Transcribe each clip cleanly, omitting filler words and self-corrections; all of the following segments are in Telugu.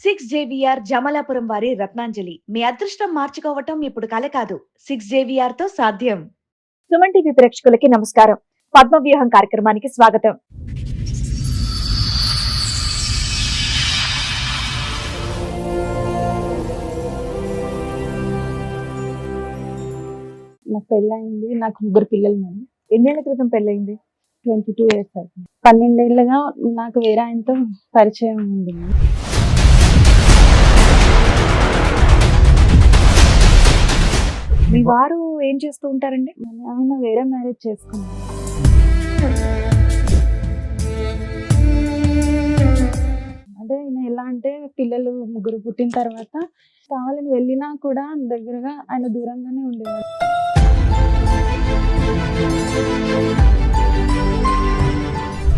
JVR జమలాపురం వారి రత్నాంజలి. మీ అదృష్టం మార్చుకోవటం ఇప్పుడు కల కాదు. 6 JVR తో సాధ్యం. సుమన్ టీవీ ప్రేక్షకులకి నమస్కారం. పద్మవ్యూహం కార్యక్రమానికి స్వాగతం. నాకు పెళ్ళయింది. నాకు 3 పిల్లలు మేడం. ఎన్నేళ్ల క్రితం పెళ్ళయింది? 22 ఇయర్స్ అవుతుంది. 12 ఏళ్ళుగా నాకు వేరే ఆయనతో పరిచయం ఉంది మేడం. మీ వారు ఏం చేస్తూ ఉంటారండి? ఆయన వేరే మ్యారేజ్ చేసుకున్నారు. అంటే ఆయన ఎలా అంటే పిల్లలు 3 పుట్టిన తర్వాత కావాలని వెళ్ళినా కూడా దగ్గరగా ఆయన దూరంగానే ఉండేవాడు.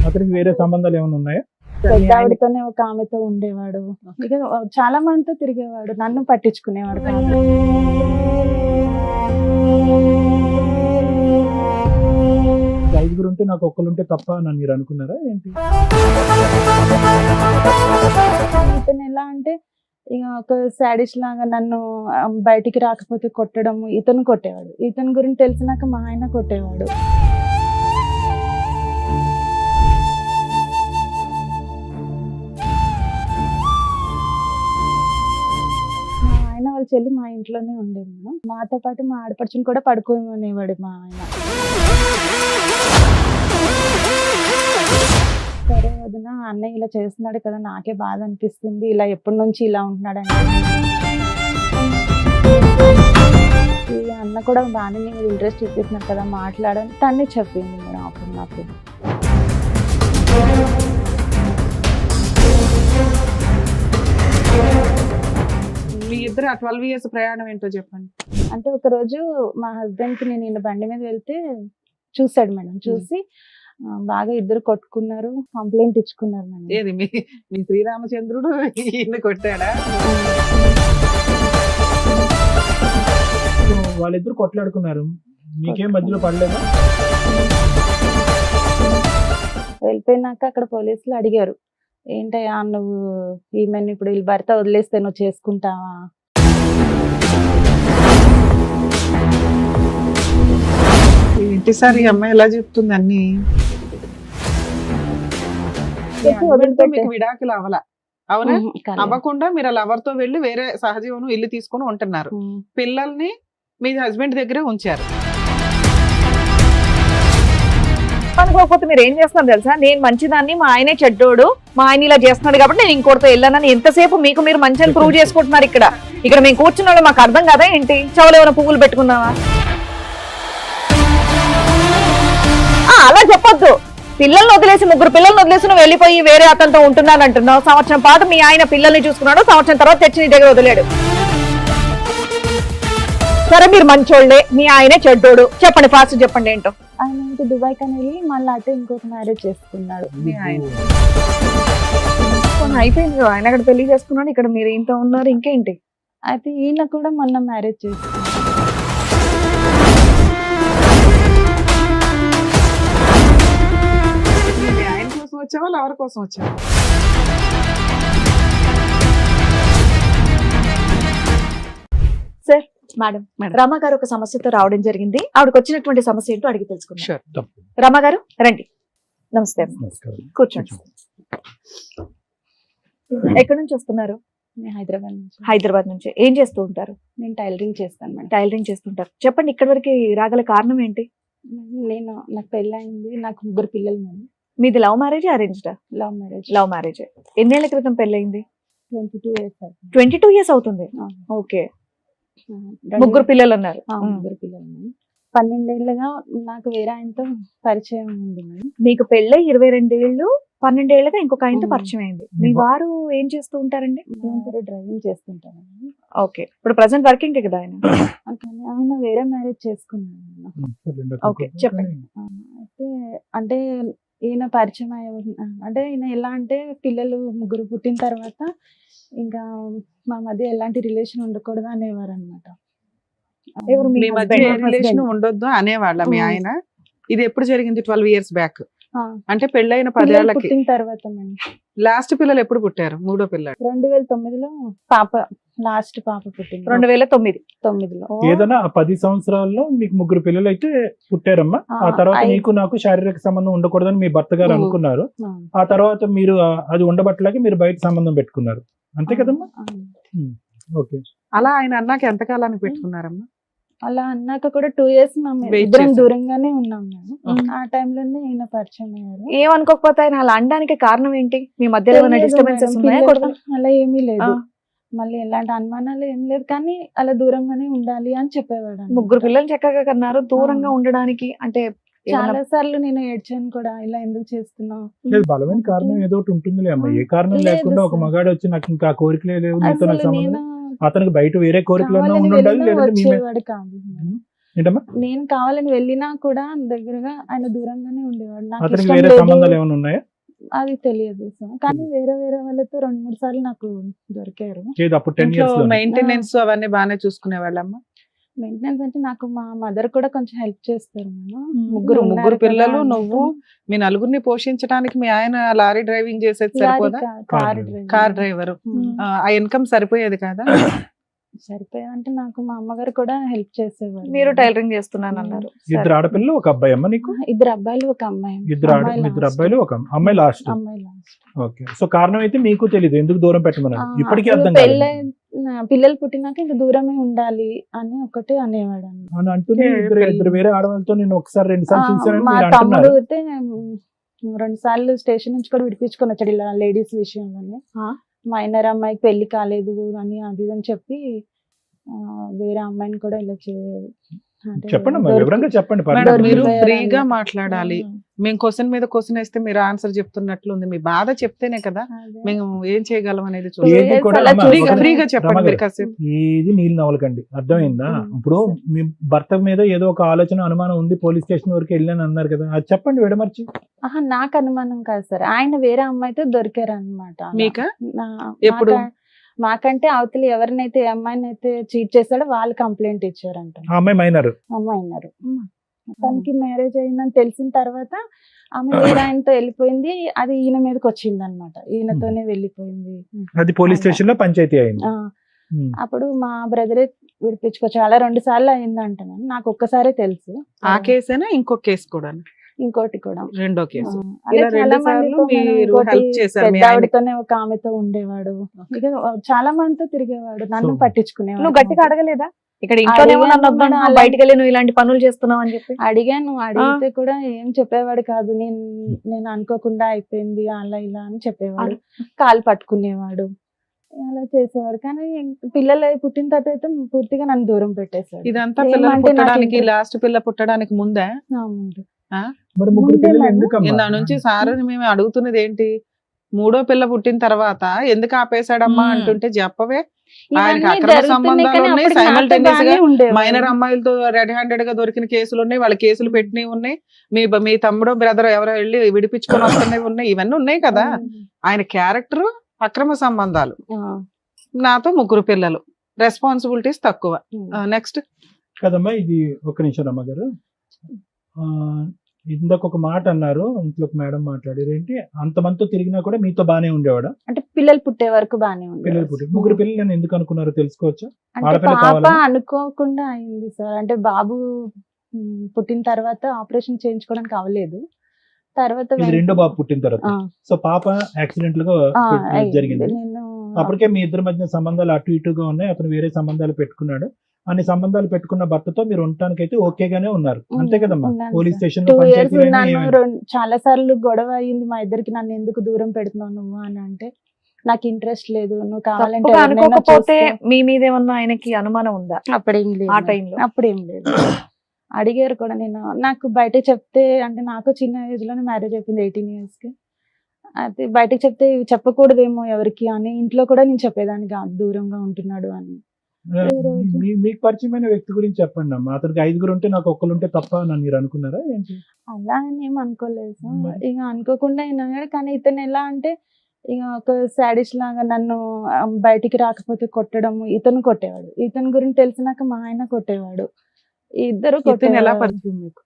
అతనికి వేరే సంబంధాలు ఏమైనా ఉన్నాయా? పెద్ద ఆవిడతోనే ఒక ఆమెతో ఉండేవాడు. ఇక చాలా మందితో తిరిగేవాడు. నన్ను పట్టించుకునేవాడు కాదు. ఐదుగురు ఉంటే నాకు ఒక్కరుంటే తప్ప అని మీరు అనుకున్నారా ఏంటి? ఇతను ఎలా అంటే ఇక ఒక సాడిస్ట్ లాగా నన్ను బయటికి రాకపోతే కొట్టడం, ఇతను కొట్టేవాడు. ఇతని గురించి తెలిసినాక మా ఆయన కొట్టేవాడు. మా ఆయన వాళ్ళ చెల్లి మా ఇంట్లోనే ఉండేది మేడం. మాతో పాటు మా ఆడపడుచుని కూడా పడుకోమనేవాడు మా ఆయన. సరే వదిన, అన్నయ్య ఇలా చేస్తున్నాడు కదా, నాకే బాధ అనిపిస్తుంది, ఇలా ఎప్పటి నుంచి ఇలా ఉంటున్నాడంటే. ఈ అన్న కూడా బాగానే నేను ఇంట్రెస్ట్ చూపిస్తున్నాను కదా మాట్లాడని తనే చెప్పింది మేడం అప్పుడు నాకు. మీ ఇద్దరు 12 ఇయర్స్ ప్రయాణం ఏంటో చెప్పండి. అంటే ఒక రోజు మా హస్బెండ్ కి నేను బండి మీద వెళ్తే చూసాడు మేడం. చూసి బాగా ఇద్దరు కొట్టుకున్నారు, కంప్లైంట్ ఇచ్చుకున్నారు మేడం. ఏది మీ శ్రీరామచంద్రుడు ఈయన కొట్టాడా? వాళ్ళిద్దరు కొట్లాడుకున్నారు, మీకేం మధ్యలో పడలేదా? వెళ్ళిపోయినాక అక్కడ పోలీసులు అడిగారు, ఏంటయ్యా నువ్వు ఈమెను ఇప్పుడు వీళ్ళ భర్త వదిలేస్తే నువ్వు చేసుకుంటావా? ఇంటిసారి ఈ అమ్మాయి ఎలా చెప్తుంది అన్ని? మీకు విడాకులు అవలా అవునా? అవ్వకుండా మీరు అలా ఎవరితో వెళ్ళి వేరే సహజీవనం ఇల్లు తీసుకుని ఉంటున్నారు. పిల్లల్ని మీ హస్బెండ్ దగ్గరే ఉంచారు. అనుకోకపోతే మీరు ఏం చేస్తున్నారు తెలుసా? నేను మంచిదాన్ని, మా ఆయనే చెడ్డోడు, మా ఆయన ఇలా చేస్తున్నాడు కాబట్టి నేను ఇంకోటితో వెళ్ళానని ఎంతసేపు మీకు మీరు మంచి అని ప్రూవ్ చేసుకుంటున్నారు. ఇక్కడ మేము కూర్చున్నాడు, మాకు అర్థం కదా ఏంటి? చెవులు ఏమైనా పువ్వులు పెట్టుకుందామా? అలా చెప్పొద్దు. పిల్లల్ని వదిలేసి 3 పిల్లల్ని వదిలేసి నువ్వు వెళ్ళిపోయి వేరే అతనితో ఉంటున్నాను అంటున్నావు. సంవత్సరం పాటు మీ ఆయన పిల్లల్ని చూసుకున్నాడు, సంవత్సరం తర్వాత తెచ్చి నీ దగ్గర వదిలేడు. సరే మీరు మంచోళ్ళే, మీ ఆయనే చెడ్డోడు, చెప్పండి ఫాస్ట్ చెప్పండి ఏంటో. ఆయన ఇంటి దుబాయ్ కని వెళ్ళి మళ్ళీ అటు ఇంకొక మ్యారేజ్ చేసుకున్నాడు. మీ ఆయన అయిపోయింది, ఆయన అక్కడ పెళ్లి చేసుకున్నాడు, ఇక్కడ మీరు ఇంత ఉన్నారు, ఇంకేంటి? అయితే ఈయన కూడా మొన్న మ్యారేజ్ చేసుకున్నాడు. మీ ఆయన కోసం వచ్చావా ఎవరి కోసం వచ్చావా? సార్ మేడం, రమ గారు ఒక సమస్యతో రావడం జరిగింది. ఆవిడకి వచ్చినటువంటి సమస్య ఏంటో అడిగి తెలుసుకుందాం. రమ గారు రండి. నమస్తే, కూర్చోండి. ఎక్కడి నుంచి వస్తున్నారు? నేను హైదరాబాద్ నుంచి. హైదరాబాద్ నుంచి. ఏం చేస్తూ ఉంటారు? నేను టైలరింగ్ చేస్తాను మేడం. టైలరింగ్ చేస్తుంటారు. చెప్పండి, ఇక్కడి వరకు రాగల కారణం ఏంటి? నాకు పెళ్ళయింది. నాకు 3 పిల్లలు మేడం. మీది లవ్ మ్యారేజ్ అరేంజ్డా? Love marriage. Love marriage. ఎన్నేళ్ల క్రితం పెళ్ళయింది? 22 ఇయర్స్ అవుతుంది. 22 ఇయర్స్ అవుతుంది. ఓకే. 3 పిల్లలు ఉన్నారు. 3 పిల్లలు. 12 ఏళ్ళుగా నాకు వేరే ఆయనతో పరిచయం ఉంది మేడం. మీకు పెళ్ళై 22 ఏళ్ళు, 12 ఏళ్ళగా ఇంకొక ఆయనతో పరిచయం అయింది. మీ వారు ఏం చేస్తూ ఉంటారండి? డ్రైవింగ్ చేస్తుంటారు. ఓకే. ఇప్పుడు ప్రెసెంట్ వర్కింగ్ కదా ఆయన? ఆయన వేరే మ్యారేజ్ చేసుకున్నాడు. ఓకే, చెప్పండి. అయితే అంటే ఈయన పరిచయం అంటే ఈయన ఎలా అంటే పిల్లలు 3 పుట్టిన తర్వాత ఇంకా మా మధ్య ఎలాంటి రిలేషన్ ఉండకూడదు అనేవారు అనమాట. మీ మధ్య రిలేషన్ ఉండొద్దు అనేవాళ్ళ మీ ఆయన? ఇది ఎప్పుడు జరిగింది? 12 ఇయర్స్ బ్యాక్. ఆ, అంటే పెళ్ళైన పిల్లలు 10 ఏళ్లకి పుట్టిన తర్వాత మేడం లాస్ట్ పిల్లలు ఎప్పుడు పుట్టారు? మూడో పిల్లడు 2009లో పాప లాస్ట్ పాప పుట్టింది 2009. 9లో. ఏదైనా ఆ 10 సంవత్సరాల్లో మీకు 3 పిల్లలు అయితే పుట్టారమ్మా. ఆ తర్వాత నీకు నాకు శారీరక సంబంధం ఉండకూడదని మీ భర్త గారు అనుకున్నారు. ఆ తర్వాత మీరు అది ఉండబట్టలేక మీరు బయట సంబంధం పెట్టుకున్నారు, అంతే కదమ్మా? ఓకే. అలా ఆయన అన్నాక ఎంతకాలానికి పెట్టుకున్నారమ్మా? అలా అన్నాక కూడా 2 years మేము Wait ఇద్దరం చేశారు. దూరంగానే ఉన్నాం మేము. ఆ టైంలోనే ఈయన పరిచయం అయ్యారు. ఏమనుకోకపోతే ఆయన అలా అనడానికి కారణం ఏంటి? మీ మధ్యలో ఏమైనా తెలియదు డిస్టర్బెన్సెస్ మేడం, ఉన్నాయా? పిల్లలు కొడుకు అలా ఏమీ లేదు. ఆ. మళ్ళీ ఎలాంటి అనుమానాలు ఏం లేదు, కానీ అలా దూరంగానే ఉండాలి అని చెప్పేవాడు అన్నమాట. 3 పిల్లలు చక్కగా కన్నారు, దూరంగా ఉండడానికి అంటే చాలా సార్లు నేను ఏడ్చాను కూడా, ఇలా ఎందుకు చేస్తున్నావు లేదు, బలమైన కారణం ఏదో ఒకటి ఉంటుందిలే అమ్మా. ఏ కారణం లేదు లేకుండా ఒక సార్. మగాడు వచ్చి నాకు ఇంకా కోరికలే లేవు, నీతో నాకు అసలు సంబంధం, నేను అతనికి బయట వేరే కోరికలు కావాలని ఉండాలి, వెళ్ళినా లేదంటే మీ మీద- వచ్చేవాడు కాదు మేడం. ఏంటమ్మా? నేను కావాలని వెళ్ళినా కూడా దగ్గరగా ఆయన దూరంగానే ఉండేవాడు. నాకు అతనికి ఇష్టం వేరే లేదు సంబంధాలు ఏమైనా ఉన్నాయా? అది తెలియదు సార్, కానీ వేరే వేరే వాళ్ళతో 2-3 సార్లు నాకు దొరికారు. లేదు, అప్పుడు 10 ఇంట్లో years లో. మెయింటెనెన్స్ అవన్నీ బాగానే చూసుకునే వాళ్ళమ్మా? మెయింటెనెన్స్ అంటే నాకు మా మదర్ కూడా కొంచెం హెల్ప్ చేస్తారు మేడం. ముగ్గురు ఉన్నారు పిల్లలు, కదా నువ్వు, అన్నట్టు. మీ నలుగురిని పోషించడానికి మీ ఆయన లారీ డ్రైవింగ్ చేసేది లారీ సరిపోదా? Car car driver. ఆ ఇన్కమ్ సరిపోయేది కదా? సరిపోయాదంటే నాకు మా అమ్మగారు కూడా హెల్ప్ చేసేవారు. మీరు టైలరింగ్ చేస్తున్నాను అన్నారు. ఇద్దరు ఆడపిల్లలు ఒక అబ్బాయి అమ్మ నీకు? 2 అబ్బాయిలు 1 అమ్మాయి. ఇద్దరు అమ్మాయి అబ్బాయిలు ఒక అమ్మాయి లాస్ట్. అమ్మాయి లాస్ట్. ఓకే. సో కారణం అయితే మీకు తెలియదు ఎందుకు దూరం పెట్టమన్నారు, ఇప్పటికీ అర్థం పిల్లలు పుట్టినాక ఇంకా దూరమే ఉండాలి అని ఒకటే అనేవాడు అన్నమాట. అని అంటూనే ఇద్దరు వేరే ఆడవాళ్ళతో నేను ఒకసారి 2 సార్లు చూసానని మా మీరు తమ్ముడు అంటున్నారు. అయితే 2 సార్లు స్టేషన్ నుంచి కూడా విడిపించుకొని వచ్చాడు ఇలా లేడీస్ విషయంలోనే. మైనర్ అమ్మాయికి పెళ్లి కాలేదు అని అది అని చెప్పి వేరే అమ్మాయిని కూడా ఇలా చెప్పండి అమ్మా, వివరంగా చెప్పండి. మేడం పర్లేదు. మీరు దొరికిపోయారు ఫ్రీగా అని. మాట్లాడాలి. మేము క్వశ్చన్ మీద క్వశ్చన్ వేస్తే మీరు ఆన్సర్ చెప్తున్నట్లు ఉంది. మీ బాధ చెప్తేనే కదా మేము ఏం చేయగలం అనేది ఏది కూడా అలా అమ్మా, ఫ్రీగా- ఒక ఫ్రీగా చెప్పండి రమగారు, మీరు కాసేపు. ఏది నీళ్ళు నవ్వలకండి, అర్థమైందా? ఇప్పుడు మీ భర్త మీద ఏదో ఒక ఆలోచన అనుమానం ఉంది, పోలీస్ స్టేషన్ వరకు వెళ్ళాను అన్నారు కదా, అది చెప్పండి విడమర్చి. నాకు అనుమానం కాదు సార్, ఆయన వేరే అమ్మాయితో దొరికారు అనమాట. మీకా? ఎప్పుడు? మాకంటే అవతలి ఎవరినైతే ఏ అమ్మాయిని అయితే చీట్ చేశాడో వాళ్ళు కంప్లైంట్ ఇచ్చారంట. ఆ అమ్మాయి మైనర్. అమ్మాయి అన్నారు. తనకి మ్యారేజ్ అయిందని తెలిసిన తర్వాత ఆమె వేరే ఆయనతో వెళ్ళిపోయింది. అది ఈయన మీదకి వచ్చింది అనమాట, ఈయనతోనే వెళ్ళిపోయింది. అది పోలీస్ స్టేషన్ లో పంచాయతీ అయింది. అప్పుడు మా బ్రదరే విడిపించుకోవచ్చు, అలా 2 సార్లు అయిందంట. నాకు ఒక్కసారే తెలుసు. ఆ కేసేనా ఇంకొక కేసు కూడా? ఇంకోటి కూడా రెండో కేసు. అలా ఇలా చాలా 2 సార్లు మందితో మీరు ఇంకోటి హెల్ప్ చేశారు మీ పెద్ద ఆయనకి. ఆవిడతోనే ఒక ఆమెతో ఉండేవాడు. ఇక చాలా మందితో తిరిగేవాడు, నన్ను పట్టించుకునేవాడు. నువ్వు గట్టిగా అడగలేదా? ఇక్కడ ఇంట్లోనే అడిగాను నన్ను వద్దు, మేడం, బయటకు వెళ్ళి నువ్వు ఇలాంటి పనులు చేస్తున్నావు అని చెప్పి అడిగాను, అడిగితే కూడా ఏం చెప్పేవాడు కాదు. నేను అనుకోకుండా అయిపోయింది అలా ఇలా అని చెప్పేవాడు. కాలు పట్టుకునేవాడు, అలా చేసేవాడు. కానీ పిల్లలు పుట్టిన తర్వాత అయితే పూర్తిగా నన్ను దూరం పెట్టేశాడు. ఇదంతా పిల్లలు ఏమంటే నాకు పుట్టడానికి, interest- లాస్ట్ పిల్ల పుట్టడానికి ముందే? ముందు. మరి 3 ముందే పిల్లలు మేడం. ఎందుకమ్మా? ఇందా నుంచి సార్ మేము అడుగుతున్నది ఏంటి, మూడో పిల్ల పుట్టిన తర్వాత ఎందుకు ఆపేశాడమ్మా అంటుంటే చెప్పవే. ఆయనకి ఇవన్నీ అక్రమ జరుగుతున్నాయి, సంబంధాలు కానీ ఉన్నాయి, అప్పటికి నాతో simultaneous గా బాగానే ఉండేవాడు. మైనర్ అమ్మాయిలతో రెడ్ హ్యాండెడ్ గా దొరికిన కేసులు ఉన్నాయి, వాళ్ళ కేసులు పెట్టినవి ఉన్నాయి, మీ తమ్ముడు బ్రదర్ ఎవరో వెళ్ళి విడిపించుకొని వస్తున్నవి ఉన్నాయి, ఇవన్నీ ఉన్నాయి కదా. ఆయన క్యారెక్టర్ అక్రమ సంబంధాలు, నాతో 3 పిల్లలు, రెస్పాన్సిబిలిటీస్ తక్కువ. నెక్స్ట్ కదమ్మా, ఇది ఒక నిమిషం అమ్మగారు. ఇందాక ఒక మాట అన్నారు, ఇంట్లో ఒక మేడం మాట్లాడారు ఏంటి, అంతమందితో తిరిగినా కూడా మీతో బానే ఉండేవాడా? అంటే పిల్లలు పుట్టే వరకు బానే పిల్లలు పుట్టి 3 పిల్లలు నేను ఎందుకు అనుకున్నారో తెలుసుకోవచ్చా? అంటే ఆడపిల్ల పాప కావాలని? అనుకోకుండా అయింది సార్. అంటే బాబు పుట్టిన తర్వాత ఆపరేషన్ చేయించుకోవడానికి అవ్వలేదు. తర్వాత ఇది రెండో బాబు పుట్టిన తర్వాత. ఆ, సో పాప యాక్సిడెంట్ గా అయింది. జరిగింది. నేను అప్పటికే మీ ఇద్దరి మధ్య సంబంధాలు అటు ఇటుగా ఉన్నాయి, అతను వేరే సంబంధాలు పెట్టుకున్నాడు. అన్ని సంబంధాలు పెట్టుకున్న భర్తతో మీరు ఉండటానికైతే ఓకేగానే ఉన్నారు, అంతే కదమ్మా? ఉన్నాను పోలీస్ సార్. స్టేషన్ 2 లో years పంచాయతీలు అయినా ఉన్నాను. ఏమైనా? చాలా సార్లు గొడవ అయ్యింది మా ఇద్దరికి. నన్ను ఎందుకు దూరం పెడుతున్నావు నువ్వు అని అంటే, నాకు ఇంట్రెస్ట్ లేదు, నువ్వు కావాలంటే తప్పుగా ఎవరినైనా అనుకోకపోతే చూసుకో. మీ మీద ఏమన్నా ఆయనకి అనుమానం ఉందా అప్పుడేం లేదు, ఆ టైంలో? అప్పుడేం లేదు. అడిగారు కూడా. నాకు బయటకు చెప్తే, అంటే నాకు చిన్న ఏజ్ లోనే మ్యారేజ్ అయిపోయింది, 18 years కి. అయితే బయటకు చెప్తే చెప్పకూడదేమో ఎవరికి అని ఇంట్లో కూడా నేను చెప్పేదాన్ని కాదు, దూరంగా ఉంటున్నాడు అని. మీకు పరిచయమైన వ్యక్తి గురించి చెప్పండి అమ్మా. అతనికి 5 ఉంటే నాకు ఒక్కరు ఉంటే తప్ప అని మీరు అనుకున్నారా ఏంటి? అలా అని ఏం అనుకోలేదు సార్. మరి? ఇక అనుకోకుండా అయినా, కానీ ఇతను ఎలా అంటే ఇక ఒక సాడిస్ట్ లాగా నన్ను బయటికి రాకపోతే కొట్టడం. ఇతను కొట్టేవాడు, ఇతని గురించి తెలిసినాక మా ఆయన కొట్టేవాడు. ఇద్దరు ఇతను ఎలా కొట్టేవాడు. పరిచయం మీకు?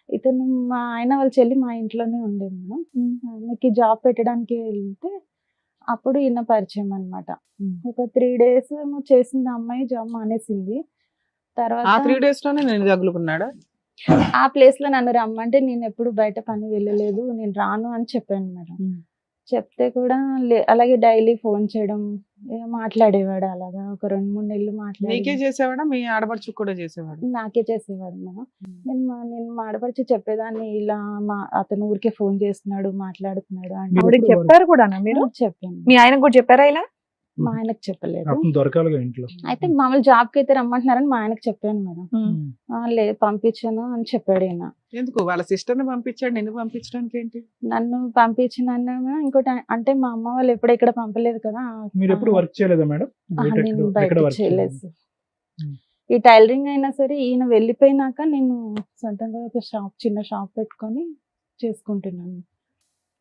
ఇతను మా ఆయన వాళ్ళ చెల్లి మా ఇంట్లోనే ఉండేది మేడం. ఆమెకి జాబ్ పెట్టడానికి వెళ్తే అప్పుడు ఈయన పరిచయం అన్నమాట. ఒక 3 days ఏమో చేసింది ఆ అమ్మాయి, జాబ్ మానేసింది. ఆ తర్వాత 3 days లోనే నేను తగులుకున్నాడా? ఆ ప్లేస్ లో నన్ను రమ్మంటే నేను ఎప్పుడు బయట పని వెళ్ళలేదు, నేను రాను అని చెప్పాను మేడం. చెప్తే కూడా అలాగే డైలీ ఫోన్ చేయడం, మాట్లాడేవాడు. అలాగా ఒక 2-3 నెలలు నీకే మాట్లాడి చేసేవాడా మీ ఆడపడుచు కూడా చేసేవాడు? నాకే చేసేవాడు మేడం. నేను మా ఆడపడిచి చెప్పేదాన్ని, ఇలా అతను ఊరికే ఫోన్ చేస్తున్నాడు, మాట్లాడుతున్నాడు అంటే ఆవిడకి చెప్పారు కూడా మీరు? చెప్పాను. మీ ఆయనకు కూడా చెప్పారా ఇలా? మా ఆయనకు చెప్పలేదు. అప్పుడు దొరకాలిగా ఇంట్లో. అయితే మామూలు జాబ్ కి అయితే రమ్మంటున్నారని మా ఆయనకు చెప్పాను మేడం. లేదు పంపించాను అని చెప్పాడు ఈయన. ఎందుకు వాళ్ళ సిస్టర్ ని పంపించాడు, నిన్ను పంపించడానికి ఏంటి? నన్ను పంపించిన ఇంకోటి అంటే మా అమ్మ వాళ్ళు ఎప్పుడు ఇక్కడ పంపలేదు కదా. మీరు ఎప్పుడు వర్క్ చేయలేదా మేడం? నేను బయట చేయలేదు. ఈ టైలరింగ్ అయినా సరే ఈయన వెళ్ళిపోయినాక నేను సొంతంగా ఒక చిన్న షాప్ పెట్టుకొని చేసుకుంటున్నాను.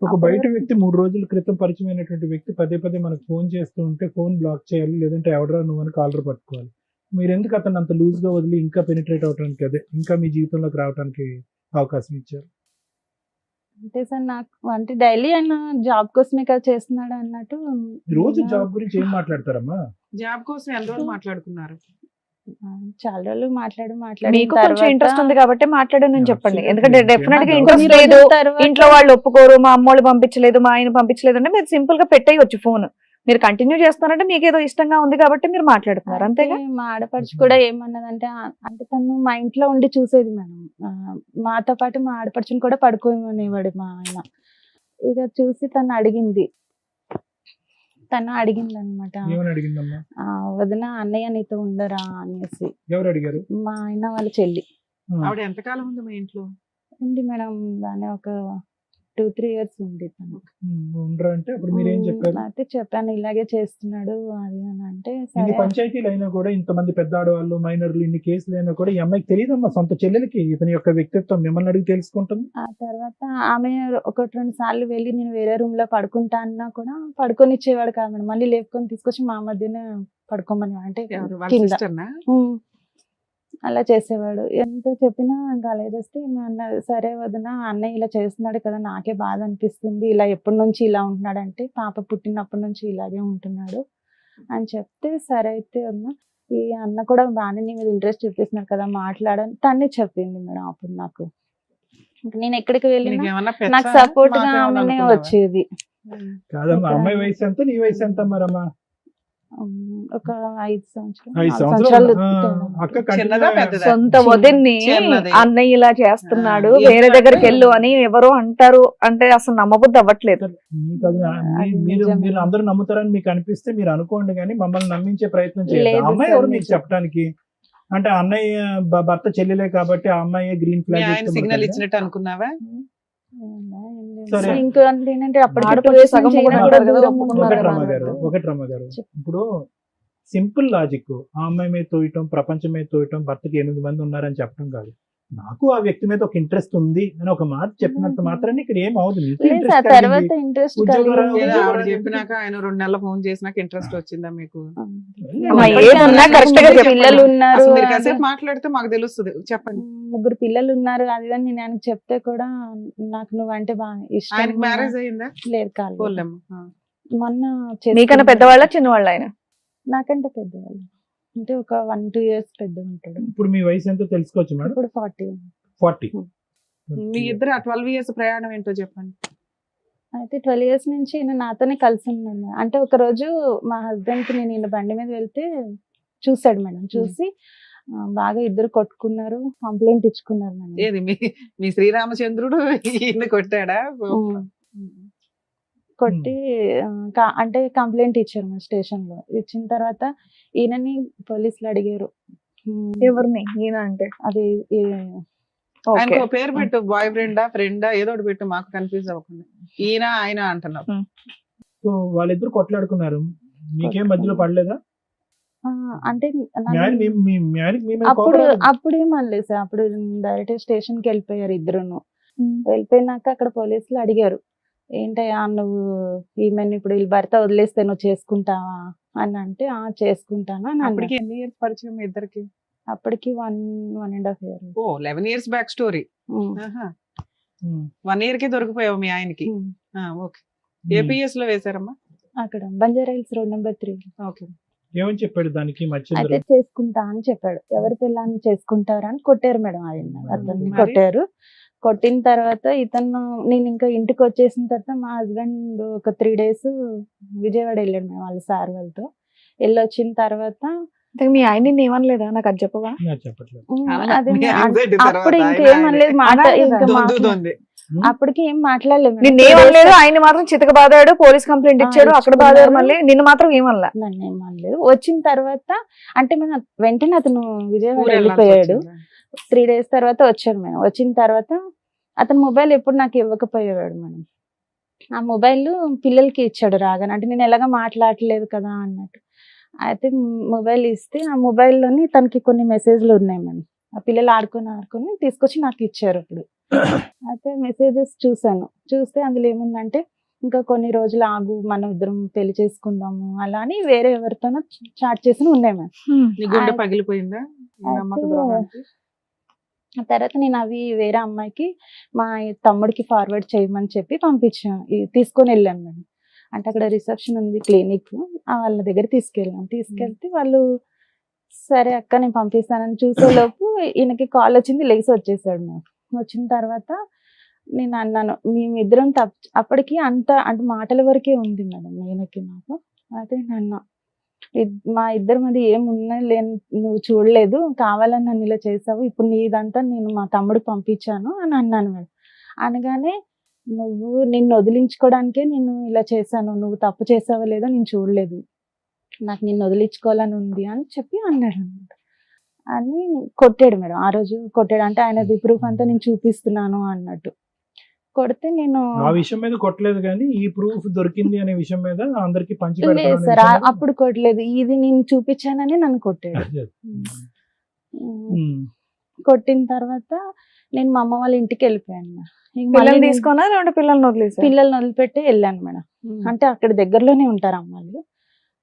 ఒక బయట వ్యక్తి 3 రోజుల క్రితం పరిచయం అయినటువంటి వ్యక్తి పదే పదే మనకు ఫోన్ చేస్తూ ఉంటే ఫోన్ బ్లాక్ చేయాలి, లేదంటే ఎవడరా నువ్వు అని కాలర్ పట్టుకోవాలి. మీరు ఎందుకు అతను అంత లూజ్ గా వదిలి ఇంకా పెనిట్రేట్ అవడానికి, అదే ఇంకా మీ జీవితంలోకి రావడానికి అవకాశం ఇచ్చారు? అంటే సార్ నాకు అంటే డైలీ ఆయన జాబ్ కోసమే కదా చేస్తున్నాడు అన్నట్టు. రోజు జాబ్ గురించి ఏం మాట్లాడతారమ్మా? జాబ్ కోసం ఎంత రోజులు మాట్లాడుకున్నారు? చాలా రోజులు మాట్లాడి మీకు కొంచెం ఇంట్రెస్ట్ ఉంది కాబట్టి మాట్లాడానని చెప్పండి. Absolutely. ఎందుకంటే డెఫినెట్ గా కొన్ని ఇంట్రెస్ట్ కొన్ని లేదు, రోజుల తర్వాత ఇంట్లో వాళ్ళు ఒప్పుకోరు, మా అమ్మోళ్ళు పంపించలేదు, మా ఆయన పంపించలేదు అంటే మీరు సింపుల్ గా పెట్టేయచ్చు ఫోన్. మీరు కంటిన్యూ చేస్తున్నారంటే మీకు ఏదో ఇష్టంగా ఉంది కాబట్టి మీరు మాట్లాడుతున్నారు, అంతేగా? మా ఆడపడుచు కూడా ఏమన్నదంటే అంటే తను మా ఇంట్లో ఉండి చూసేది మేడం. మాతో పాటు మా ఆడపడుచుని కూడా పడుకోమనేవాడు మా ఆయన. ఇక చూసి తను అడిగింది అనమాట, ఏమని అడిగిందమ్మా? వదిన అన్నయ్య నీతో ఉండరా అనేసి. ఎవరు అడిగారు? మా ఆయన వాళ్ళ చెల్లి. ఆవిడ ఎంతకాలం ఉంది మీ ఇంట్లో? ఉంది మేడం, దాని ఒక 2-3 years ఉంది తను. ఉండరా అంటే అప్పుడు మీరేం చెప్పారు? అయితే చెప్పాను ఇలాగే చేస్తున్నాడు అది అని అంటే ఇన్ని సరే. పంచాయతీలు అయినా కూడా, ఇంతమంది పెద్ద ఆడవాళ్ళు, మైనర్లు, ఇన్ని కేసులు అయినా కూడా ఈ అమ్మాయికి తెలియదమ్మా, సొంత చెల్లెలకి ఇతని యొక్క వ్యక్తిత్వం మిమ్మల్ని అడిగి తెలుసుకుంటుంది. ఆ తర్వాత ఆమె 1-2 సార్లు వెళ్ళి నేను వేరే రూమ్ లో పడుకుంటా అన్నా కూడా పడుకొనిచ్చేవాడు కాదు మేడం. మళ్ళీ లేపుకొని తీసుకొచ్చి మా మధ్యనే పడుకోమని అంటే ఎవరు? వాళ్ళ కింద. సిస్టర్నా? అలా చేసేవాడు. ఎంత చెప్పినా ఇంకా లేదేస్తే అన్నది, సరే వదిన అన్నయ్య ఇలా చేస్తున్నాడు కదా, నాకే బాధ అనిపిస్తుంది, ఇలా ఎప్పటి నుంచి ఇలా ఉంటున్నాడు అంటే పాప పుట్టినప్పటి నుంచి ఇలాగే ఉంటున్నాడు అని చెప్తే, సరే అయితే వదిన ఈ అన్న కూడా బాగానే నీ మీద ఇంట్రెస్ట్ చూపిస్తున్నాడు కదా మాట్లాడని తనే చెప్పింది మేడం. అప్పుడు నాకు నేను ఎక్కడికి వెళ్ళినా నీకేమన్నా నాకు పెచ్చా? సపోర్ట్ గా మాకేమన్నా ఆమెనే అనుకున్నావా? వచ్చేది. కాదమ్మా, అమ్మాయి వయసు ఎంత, నీ వయసు ఎంత మరమ్మా? ఒక 5 సంవత్సరాలు 5 4 సంవత్సరాలు. సంవత్సరాలు అక్క చిన్నదా పెద్దదా? సొంత వదిన్ని చిన్నది. అన్నయ్య ఇలా చేస్తున్నాడు, ఆ, వేరే ఎందుకంటే- దగ్గరికి వెళ్ళు అని ఎవరో అంటారు అంటే అసలు నమ్మబుద్ధి అవ్వట్లేదు. మీకు అది అది మీరు నిజమే. మీరు అందరూ నమ్ముతారని మీకు అనిపిస్తే మీరు అనుకోండి, కానీ మమ్మల్ని నమ్మించే ప్రయత్నం చేయాలి. లేదు అమ్మాయి సార్, ఎవరు మీకు నిజం. చెప్పడానికి? అంటే అన్నయ్య భర్త చెల్లెలే కాబట్టి ఆ అమ్మాయి గ్రీన్ మీ ఆయన ఫ్లాగ్ సిగ్నల్ ఇచ్చినట్టు అనుకున్నావా? సరే. ఇంకా ఏంటంటే అప్పటికి ఆడపడుచు 2 years సగం నుంచి ఈయన కూడా కూడా కదా, దూరం ఒప్పుకున్నారు ఉంటున్నారు కదా. కదా. ఒకటి రమ్మ గారు, చెప్పు. ఇప్పుడు సింపుల్ లాజిక్, ఆ అమ్మాయి మీద తోయటం, ప్రపంచం మీద తోయటం, భర్తకి 8 మంది ఉన్నారని చెప్పడం కాదు. నాకు ఆ వ్యక్తి మీద ఒక ఇంట్రెస్ట్ ఉంది అని ఒక మాట చెప్పినంత మాత్రాన్ని ఇక్కడ ఏం అవదు. నీకు లేదు interest సార్, కలిగింది. తర్వాత ఇంట్రెస్ట్ ఉద్యోగం లేదా ఏదో ఆవిడ ఒకటి చెప్పినాక ఆయన 2 నెలలు ఫోన్ చేసినాక ఇంట్రెస్ట్ వచ్చిందా మీకు? అమ్మా, ఏదున్నా correct గా చెప్పండి. పిల్లలు ఉన్నారు, అసలు మీరు కాసేపు మాట్లాడితే మాకు తెలుస్తుంది. చెప్పండి. 3 పిల్లలు ఉన్నారు అది అని నేను ఆయనకు చెప్తే కూడా నాకు నువ్వంటే బాగా ఇష్టం. ఆయనకి మ్యారేజ్ అయ్యిందా? లేదు కాలేదు. పోలేమ్మా. మొన్న మీకన్నా చేసుకున్నాడు. పెద్దవాళ్ళ చిన్నవాళ్ళ ఆయన? నాకంటే పెద్దవాళ్ళు, అంటే ఒక 1-2 years పెద్ద ఉంటాడు. ఇప్పుడు మీ వయసు ఎంతో తెలుసుకోవచ్చు మేడం? ఇప్పుడు 40. 40. మీ ఇద్దరు 12 years ప్రయాణం ఏంటో చెప్పండి. అయితే 12 years నుంచి ఈయన నాతోనే కలిసి ఉన్నాడు. అంటే ఒక రోజు మా హస్బెండ్ కి నేను ఈయన బండి మీద వెళ్తే చూసాడు మేడం. చూసి బాగా ఇద్దరు కొట్టుకున్నారు, కంప్లైంట్ ఇచ్చుకున్నారు మేడం. ఏది మీ శ్రీరామచంద్రుడు ఈయన కొట్టాడా? కొట్టి అంటే కంప్లైంట్ ఇచ్చారు మన స్టేషన్ లో. ఇచ్చిన తర్వాత ఈయనని పోలీసులు అడిగారు. ఎవరిని? ఈయన అంటే అది ఆయనకు ఒక పేరు పెట్టు, బాయ్ ఫ్రెండా ఫ్రెండా ఏదో ఒకటి పెట్టు, మాకు కన్ఫ్యూజ్ అవ్వకుండా. ఈయన ఆయన అంటున్నావు. సో వాళ్ళిద్దరు కొట్లాడుకున్నారు, మీకేం మధ్యలో పడలేదా? అంటే అప్పుడు ఏమనలేదు సార్. అప్పుడు డైరెక్ట్ స్టేషన్ కి వెళ్ళిపోయారు ఇద్దరును. వెళ్ళిపోయినాక అక్కడ పోలీసులు అడిగారు, ఏంటయ్యా నువ్వు ఈమెను ఇప్పుడు వీళ్ళ భర్త వదిలేస్తే నువ్వు చేసుకుంటావా అని అంటే, చేసుకుంటాను అని అప్పటికి ఎన్ని ఇయర్స్ పరిచయం మీ ఇద్దరికి? అప్పటికి 1.5 year. ఓ 11 years బ్యాక్ స్టోరీ. 1 year కి దొరికిపోయావు మీ ఆయనకి. ఓకే. ఏపీఎస్ లో వేశారమ్మా? అక్కడ Banjara hills road number 3. Okay. ఏమని చెప్పాడు దానికి మధ్య అయితే చేసుకుంటా అని చెప్పాడు. ఎవరి పిల్లని చేసుకుంటారా అని కొట్టారు మేడం ఆయన, అతన్ని మరి? కొట్టారు. కొట్టిన తర్వాత ఇతను, నేను ఇంకా ఇంటికి వచ్చేసిన తర్వాత మా హస్బెండ్ ఒక 3 days విజయవాడ వెళ్ళాడు మేము వాళ్ళ సార్ వాళ్ళతో. వెళ్ళొచ్చిన తర్వాత మీ ఆయన నిన్ను ఏమనలేదా? నాకు అది చెప్పవా? చెప్పట్లేదు. అదే మీ anxiety తర్వాత అప్పుడు ఆయన ఇంకేమనలేదు మాట, అనాలి ఇంకా కదా. దొందుతోంది. అప్పటికి ఏం మాట్లాడలేదు. నిన్ను ఏమనలేదు, ఆయన మాత్రం చితక బాదాడు, పోలీస్ కంప్లైంట్ ఇచ్చాడు, అక్కడ బాదాడు, మళ్ళీ నిన్ను మాత్రం ఏమనలా. నన్ను ఏమనలేదు. వచ్చిన తర్వాత అంటే మేము వెంటనే అతను విజయవాడ ఊరు వెళ్ళాల్సి వెళ్ళిపోయాడు. వచ్చిందా? 3 days తర్వాత వచ్చాడు మేడం. వచ్చిన తర్వాత అతను మొబైల్ ఎప్పుడు నాకు ఇవ్వకపోయేవాడు మేడం. ఆ మొబైల్ పిల్లలకి ఇచ్చాడు రాగానే, అంటే నేను ఎలాగ మాట్లాడలేదు కదా అన్నట్టు. అయితే మొబైల్ ఇస్తే ఆ మొబైల్లోని తనకి కొన్ని మెసేజ్లు ఉన్నాయి మేడం. ఆ పిల్లలు ఆడుకొని తీసుకొచ్చి నాకు ఇచ్చారు. అప్పుడు అయితే మెసేజెస్ చూస్తే అందులో ఏముందంటే, ఇంకా కొన్ని రోజులు ఆగు, మనం ఇద్దరం పెళ్లి చేసుకుందాము అలా అని వేరే ఎవరితోనో చాట్ చేసి ఉన్నాయి మేడం. నీ గుండె పగిలిపోయిందా? ఈ నమ్మక ద్రోహానికి? ఆ తర్వాత నేను అవి వేరే అమ్మాయికి మా తమ్ముడికి ఫార్వర్డ్ చేయమని చెప్పి పంపించాను, తీసుకొని వెళ్ళాను మేడం. అంటే అక్కడ రిసెప్షన్ ఉంది క్లినిక్, వాళ్ళ దగ్గర తీసుకెళ్తే వాళ్ళు సరే అక్క నేను పంపిస్తానని చూసేలోపు ఈయనకి కాల్ వచ్చింది, లేచి వచ్చేసాడు మేడం. వచ్చిన తర్వాత నేను అన్నాను, మేమిద్దరం అప్పటికి అంత అంటే మాటల వరకే ఉంది మేడం ఈయనకి నాకు. అయితే నన్ను మా ఇద్దరి మధ్య ఏమున్నా లేని నువ్వు చూడలేదు, కావాలని నన్ను ఇలా చేసావు, ఇప్పుడు నీదంతా నేను మా తమ్ముడు పంపించాను అని అన్నాను మేడం. అనగానే నిన్ను వదిలించుకోవడానికే నేను ఇలా చేశాను, నువ్వు తప్పు చేసావో లేదో నేను చూడలేదు, నాకు నిన్ను వదిలించుకోవాలని ఉంది అని చెప్పి అన్నాడు అనమాట. అని కొట్టాడు మేడం. ఆ రోజు కొట్టాడు, అంటే ఆయన ప్రూఫ్ అంతా నేను చూపిస్తున్నాను అన్నట్టు. కొడితే నేను ఆ విషయం మీద కొట్టలేదు, కానీ ఈ ప్రూఫ్ దొరికింది అనే విషయం మీద అందరికి పంచి లేదు పెడతాను అనే సార్, విషయం మీద- అప్పుడు కొట్టలేదు, ఇది నేను చూపించానని నన్ను కొట్టాడు. అదే. కొట్టిన తర్వాత నేను మా అమ్మ వాళ్ళ ఇంటికి వెళ్ళిపోయాను మేడం. ఇంక మళ్ళీ పిల్లల్ని నేను తీసుకున్నా లేదంటే పిల్లల్ని వదిలేసా? పిల్లల్ని వదిలిపెట్టి వెళ్ళాను మేడం. అంటే అక్కడ దగ్గరలోనే ఉంటారు అమ్మాయిలు.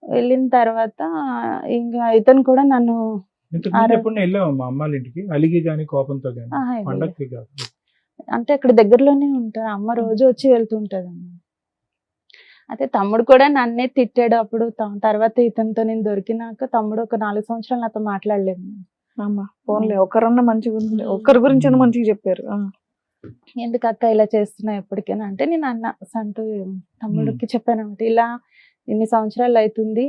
వెళ్ళిన తర్వాత ఇంకా ఇతను కూడా నన్ను ఇంతకు ముందు ఎప్పుడు వెళ్ళావు మా అమ్మాళ్ళ ఇంటికి అలిగి గాని కోపంతో గాని? ఆహా, పండక్కి కాదు. అంటే అక్కడ దగ్గరలోనే ఉంటారు, అమ్మ రోజు వచ్చి వెళ్తుంటది అమ్మ. అయితే తమ్ముడు కూడా నన్నే తిట్టాడు అప్పుడు. తర్వాత ఇతనితో నేను దొరికినాక తమ్ముడు ఒక 4 సంవత్సరాలు నాతో మాట్లాడలేదు. అమ్మా పోన్లే, ఒకరన్నా మంచిగా ఉంది, ఒక్కరి గురించి అన్న మంచిగా చెప్పారు. ఎందుకు అక్క ఇలా చేస్తున్నావు ఎప్పటికైనా అంటే, నేను అన్న సంటూ తమ్ముడికి చెప్పాను అనమాట, ఇలా ఇన్ని సంవత్సరాలు అవుతుంది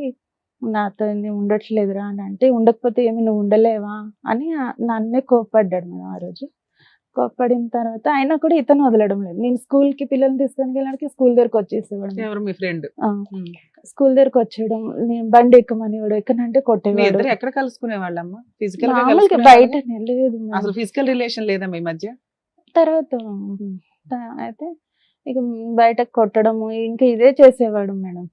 నాతో ఉండట్లేదురా అని. అంటే ఉండకపోతే ఏమి నువ్వు ఉండలేవా అని నన్నే కోప్పడ్డాడు మేడం. ఆ రోజు కోప్పడిన తర్వాత అయినా కూడా ఇతను వదలడం లేదు. నేను స్కూల్ కి పిల్లల్ని తీసుకొని వెళ్ళడానికి స్కూల్ దగ్గరకు వచ్చేసేవాడు. ఎవరు మీ ఫ్రెండ్? స్కూల్ దగ్గరకు వచ్చేయడం, నేను బండి ఎక్కమనేవాడు, ఎక్కనంటే మీ కొట్టేవాడు. ఇద్దరు ఎక్కడ కలుసుకునే వాళ్ళమ్మా? ఫిజికల్ గా మామూలుగా కలుసుకునేవాళ్ళా? బయట లేదు మేడం. అసలు ఫిజికల్ రిలేషన్ లేదా మీ మధ్య? తర్వాత అయితే ఇక బయటకు కొట్టడము ఇంకా ఇదే చేసేవాడు మేడం.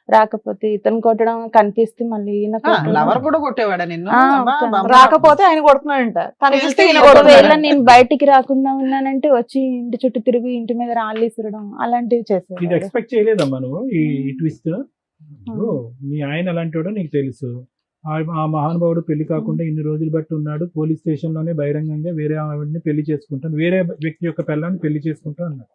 రాకపోతే ఇతను కొట్టడం కనిపిస్తే మళ్ళీ ఈయన కొట్టడం. లవర్ కూడా కొట్టేవాడా నిన్ను? ఆ, అబ్బా, ఒక- బాబా. రాకపోతే ఆయన కొడుతున్నాడంట, కనిపిస్తే ఈయన ఒకవేళ కొడుతున్నాడంట. నేను బయటికి రాకుండా ఉన్నానంటే వచ్చి ఇంటి చుట్టూ తిరిగి ఇంటి మీద రాళ్ళు ఇసరడం అలాంటివి ఇది చేసేవాడు. ఎక్స్పెక్ట్ చేయలేదమ్మా నువ్వు ఈ ట్విస్ట్? మీ ఆయన అలాంటి వాడో నీకు తెలుసు. ఆ మహానుభావుడు పెళ్లి కాకుండా ఇన్ని రోజులు బట్టి ఉన్నాడు, పోలీస్ స్టేషన్ లోనే బహిరంగంగా వేరే ఆవిడని పెళ్లి చేసుకుంటాను, వేరే వ్యక్తి యొక్క పిల్లాన్ని పెళ్లి చేసుకుంటా అన్నాడు.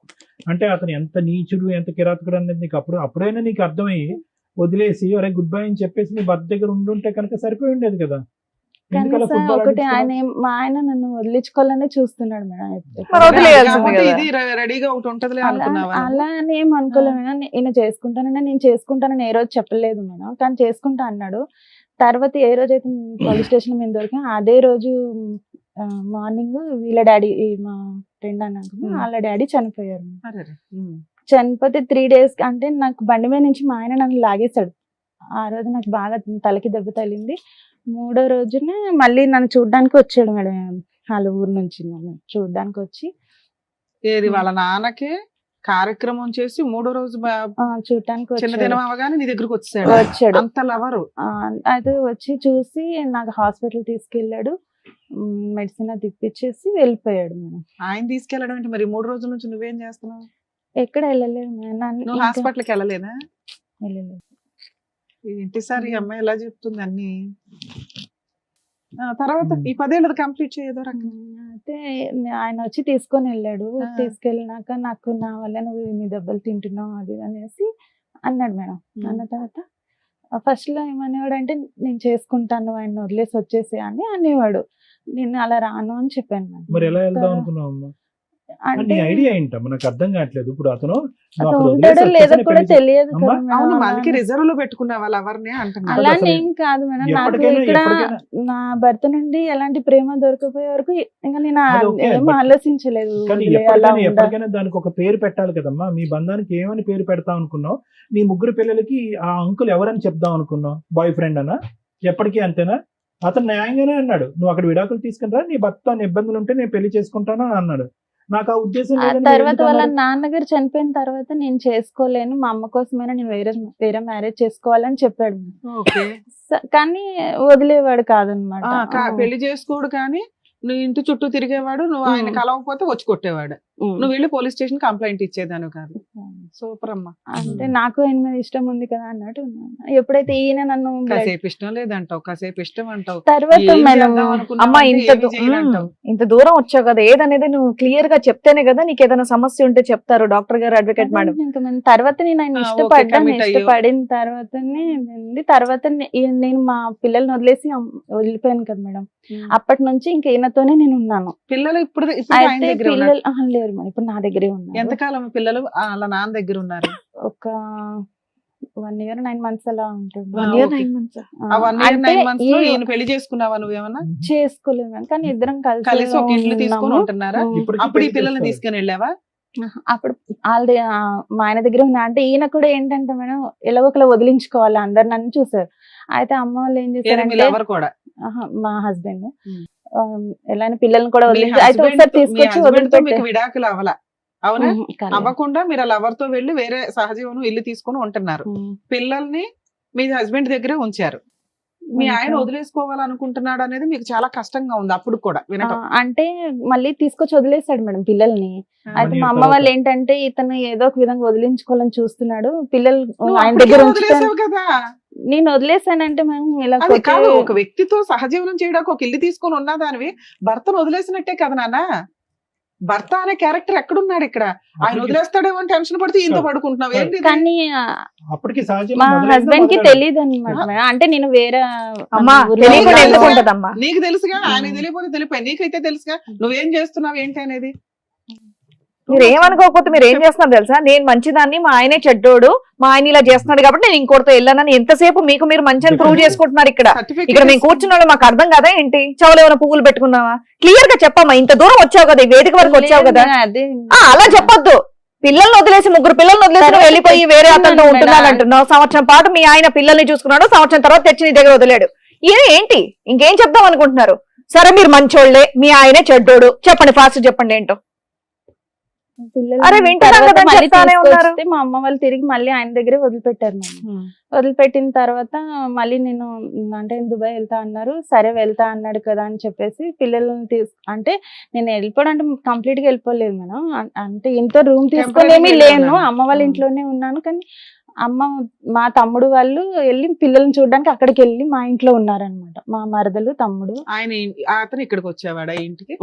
అంటే అతను ఎంత నీచుడు ఎంత కిరాతకుడు అనేది నీకు అప్పుడైనా నీకు అర్థమయ్యి వదిలేసి అరే గుడ్ బై అని చెప్పేసి నీ భర్త దగ్గర ఉండుంటే కనుక సరిపోయి ఉండేది కదా. ఎందుకు అలా కానీ football ఒకటి ఆడించుకున్నావు? మా ఆయన నన్ను వదిలించుకోవాలనే చూస్తున్నాడు మేడం. మరి వదిలేయాల్సింది కాకపోతే కదా. ఇది రెడీగా ఒకటి ఉంటదిలే అనుకున్నావా? అలా అని ఏం అనుకోలేదు మేడం. ఈయన చేసుకుంటానని నేను చేసుకుంటానని ఏ రోజు చెప్పలేదు మేడం, కానీ చేసుకుంటా అన్నాడు. తర్వాత ఏ రోజు అయితే పోలీస్ స్టేషన్ మీద దొరికా అదే రోజు మార్నింగ్ వీళ్ళ డాడీ, మా ఫ్రెండ్ అన్నాక వాళ్ళ డాడీ చనిపోయారు. అరెరే. చనిపోతే 3 days అంటే నాకు బండి మీద నుంచి మా ఆయన నన్ను లాగేశాడు. ఆ రోజు నాకు బాగా తలకి దెబ్బ తగిలింది. 3వ రోజున మళ్ళీ నన్ను చూడడానికి వచ్చాడు మేడం, వాళ్ళ ఊరు నుంచి నన్ను చూడడానికి వచ్చి. ఏది వాళ్ళ నాన్నకి కార్యక్రమం చేసి 3వ రోజు చూడటానికి చిన్న దినం అవగానే నీ దగ్గరకు వచ్చాడు. వచ్చాడు. అంత లవరు. అయితే వచ్చి చూసి నాకు హాస్పిటల్ తీసుకెళ్ళాడు, మెడిసిన్ అది ఇప్పించేసి వెళ్ళిపోయాడు మేడం. ఆయన తీసుకెళ్ళడం అంటే మరి 3 రోజుల నుంచి నువ్వేం చేస్తున్నావు? ఎక్కడ వెళ్ళలేదు మేడం. నువ్వు హాస్పిటల్కి వెళ్ళలేదా? వెళ్ళలేదు. ఏంటి సార్ ఈ అమ్మాయి ఎలా చెప్తుంది అన్ని? తర్వాత ఈ 10 ఏళ్ళది కంప్లీట్ చేయదో రకంగా అయితే ఆయన వచ్చి తీసుకొని వెళ్ళాడు. తీసుకెళ్ళినాక నాకు నా వల్ల నువ్వు ఇన్ని దెబ్బలు తింటున్నావు అది అనేసి అన్నాడు మేడం. అన్న తర్వాత ఫస్ట్ లో ఏమనేవాడు అంటే నేను చేసుకుంటాను ఆయన వదిలేసి వచ్చేసి అని అనేవాడు. నేను అలా రాను అని చెప్పాను మేడం. మరి ఎలా వెళ్దాం అనుకున్నావు అమ్మా? అంటే నీ ఐడియా ఏంటో మనకు అర్థం కావట్లేదు. ఇప్పుడు అతను నువ్వు అతను అక్కడ ఉంటాడో వదిలేసి లేదో వచ్చేసానే కూడా పెళ్లి తెలియదు అమ్మా, కదా మేడం. అవును మనకి రిజర్వ్ లో పెట్టుకున్న వాళ్ళు ఎవరిని అంటున్నారు. అలా అసలు ఏం కాదు మేడం. నాకు ఎప్పటికైనా ఇక్కడ ఎప్పటికైనా నా భర్త నుండి ఎలాంటి ప్రేమ దొరకపోయే వరకు ఇంకా నేను అది ఓకే, ఏం but ఆలోచించలేదు. కానీ వదిలే అలా ఉండాలి. ఎప్పటికైనా దానికి ఒక పేరు పెట్టాలి కదమ్మా. మీ బంధానికి ఏమని పేరు పెడతాం అనుకున్నావు? నీ ముగ్గురు పిల్లలకి ఆ అంకుల్ ఎవరని చెప్దాం అనుకున్నావు? బాయ్ ఫ్రెండ్ అనా? ఎప్పటికీ అంతేనా? అతను న్యాయంగానే అన్నాడు, నువ్వు అక్కడ విడాకులు తీసుకుని రా, నీ భర్త ఇబ్బందులు ఉంటే నేను పెళ్లి చేసుకుంటాను అని అన్నాడు. నాకు ఆ ఉద్దేశం ఆ లేదని తర్వాత ఎందుకు వాళ్ళ అన్నారు? నాన్నగారు చనిపోయిన తర్వాత నేను చేసుకోలేను, మా అమ్మ కోసమైనా నేను వేరే మ్యారేజ్ చేసుకోవాలని చెప్పాడు. ఓకే కానీ వదిలేవాడు కాదనమాట. పెళ్లి చేసుకోడు కానీ నువ్వు ఇంటి చుట్టూ తిరిగేవాడు, నువ్వు ఆయన కలవకపోతే వచ్చి కొట్టేవాడు, నువ్వు వెళ్ళి పోలీస్ స్టేషన్ కంప్లైంట్ ఇచ్చేదాను కాదు. సూపర్ అమ్మా. అంటే నాకు ఆయన మీద ఇష్టం ఉంది కదా అన్నట్టు ఉన్నాను. ఎప్పుడైతే ఈయన నన్ను కాసేపు ఇష్టం లేదంటావు, కాసేపు ఇష్టం అంటావు, తర్వాత ఏం మేడం చేద్దాం అనుకున్నావు అమ్మా అంటే ఇంత ఏమీ చేయనంటావు. ఇంత దూరం వచ్చావు కదా, ఏదనేది నువ్వు క్లియర్ గా చెప్తేనే కదా నీకు ఏదైనా సమస్య ఉంటే చెప్తారు డాక్టర్ గారు, అడ్వకేట్ మేడం. ఇంకా తర్వాత నేను ఆయన ఓకే, ఇష్టపడ్డాను. commit అయ్యావు. ఇష్టపడిన తర్వాతనే తర్వాత నేను మా పిల్లల్ని వదిలేసి వెళ్ళిపోయాను కదా మేడం. అప్పటి నుంచి ఇంకా ఈయనతోనే నేను ఉన్నాను. పిల్లలు ఇప్పుడు ఆయన అయితే దగ్గర ఉన్నారు. పిల్లలు లేరు మేడం, ఇప్పుడు నా దగ్గరే ఉన్నారు. ఎంతకాలం పిల్లలు వాళ్ళ నాన్న దగ్గర ఉన్నారు? ఒక 1 year 9 months అలా ఉంటుంది. 1 year ఓకే. 9 months. ఆ 1 year అంటే 9 months లో ఈ- ఈయన పెళ్లి చేసుకున్నావా నువ్వేమన్నా? చేసుకోలేదు మేడం. కానీ ఇద్దరం కలిసి ఒక ఇల్లు తీసుకొని ఉన్నాము. ఉంటున్నారా? ఇప్పటికీ అప్పుడు ఈ పెళ్లి పిల్లల్ని చేసుకోవాలి. తీసుకొని వెళ్ళావా? అప్పుడు ఆల్రెడీ మా ఆయన దగ్గర ఉన్నా. అంటే ఈయన కూడా ఏంటంటే మేడం ఎలా ఒకలా వదిలించుకోవాలి, అందరు నన్ను చూసారు. అయితే అమ్మ వాళ్ళు ఏం చేశారంటే ఎవరు కూడా మా హస్బెండ్ ఎలా పిల్లల్ని కూడా మీ వదిలించి అయితే husband ఒకసారి తో- మీ తీసుకొచ్చి husband తో మీకు వదిలిపెట్టారు. విడాకులు అవలా అవునా? అవ్వకుండా మీరు అలా ఎవరితో వెళ్ళి వేరే సహజీవనం ఇల్లు తీసుకొని ఉంటున్నారు. పిల్లల్ని మీ హస్బెండ్ దగ్గరే ఉంచారు. మీ ఆయన వదిలేసుకోవాలనుకుంటున్నాడు అనేది మీకు చాలా కష్టంగా ఉంది అప్పుడు కూడా వినటం. అంటే మళ్ళీ తీసుకొచ్చి వదిలేసాడు మేడం పిల్లల్ని. అయితే మా అమ్మ తర్వాత? వాళ్ళు ఏంటంటే ఇతను ఏదో ఒక విధంగా వదిలించుకోవాలని చూస్తున్నాడు. పిల్లలు నువ్వు ఆయన అప్పటికే దగ్గర ఉంచుతాను. వదిలేసావు కదా. నేను వదిలేసానంటే మేము ఇలా అది కాదు, ఒక వ్యక్తితో సహజీవనం చేయడానికి ఒక ఇల్లు తీసుకొని ఉన్నదానివి భర్తను వదిలేసినట్టే కదా నాన్న. భర్త అనే క్యారెక్టర్ ఎక్కడున్నాడు ఇక్కడ? ఆయన అప్పటికి- వదిలేస్తాడేమో అని టెన్షన్ పడితే ఇంత పడుకుంటున్నావు ఏంటి ఇది? కానీ అప్పటికి సహజంగా మా మొదలైందా హస్బెండ్ కి మొదలైందా? తెలియదు అనమాట. అంటే నేను వేరే అమ్మా ఊర్లో తెలియకుండా ఉన్నాను. ఎందుకు ఉంటదమ్మా? నీకు తెలుసుగా, ఆయన తెలియకపోతే తెలిపాయి, నీకైతే తెలుసుగా నువ్వేం చేస్తున్నావు ఏంటి అనేది. మీరు ఏమనుకోకపోతే మీరు ఏం చేస్తున్నారు తెలుసా? నేను మంచిదాన్ని, మా ఆయనే చెడ్డోడు, మా ఆయన ఇలా చేస్తున్నాడు కాబట్టి నేను ఇంకోటితో వెళ్ళానని ఎంతసేపు మీకు మీరు మంచి అని ప్రూవ్ చేసుకుంటున్నారు ఇక్కడ. ఇక్కడ మేము కూర్చున్నాడు మాకు అర్థం కదా ఏంటి? చెవులు ఏమైనా పువ్వులు పెట్టుకున్నావా? క్లియర్ గా చెప్పమ్మా. ఇంత దూరం వచ్చావు కదా, ఈ వేదిక వరకు వచ్చావు కదా, అదే అలా చెప్పొద్దు. పిల్లల్ని వదిలేసి ముగ్గురు పిల్లల్ని వదిలేసి నువ్వు వెళ్ళిపోయి వేరే అతనితో ఉంటున్నాను అంటున్నావు. సంవత్సరం పాటు మీ ఆయన పిల్లల్ని చూసుకున్నాడు, సంవత్సరం తర్వాత తెచ్చి నీ దగ్గర వదిలేడు. ఏంటి ఇంకేం చెప్దాం అనుకుంటున్నారు? సరే మీరు మంచోళ్లే, మీ ఆయనే చెడ్డోడు, చెప్పండి ఫాస్ట్ చెప్పండి ఏంటో. అరే వింటున్నాం కదా, మళ్ళీ చెప్తానే ఉన్నారు. తీసుకొస్తే మా అమ్మ వాళ్ళు తిరిగి మళ్ళీ ఆయన దగ్గరే వదిలిపెట్టారు మేడం. వదిలిపెట్టిన తర్వాత మళ్ళీ నేను అంటే దుబాయ్ వెళ్తా అన్నారు. సరే వెళ్తా అన్నాడు కదా అని చెప్పేసి పిల్లల్ని అంటే నేను వెళ్ళిపోవడం అంటే కంప్లీట్ గా వెళ్ళిపోలేదు మేడం. అంటే ఇంట్లో రూమ్ తీసుకొని ఏమీ లేను, అమ్మ వాళ్ళ ఇంట్లోనే ఉన్నాను. కానీ అమ్మ మా తమ్ముడు వాళ్ళు వెళ్ళి పిల్లల్ని చూడడానికి అక్కడికి వెళ్ళి మా ఇంట్లో ఉన్నారనమాట. మా మరదలు తమ్ముడు ఆయన అతను ఇక్కడికి వచ్చేవాడా ఇంటికి?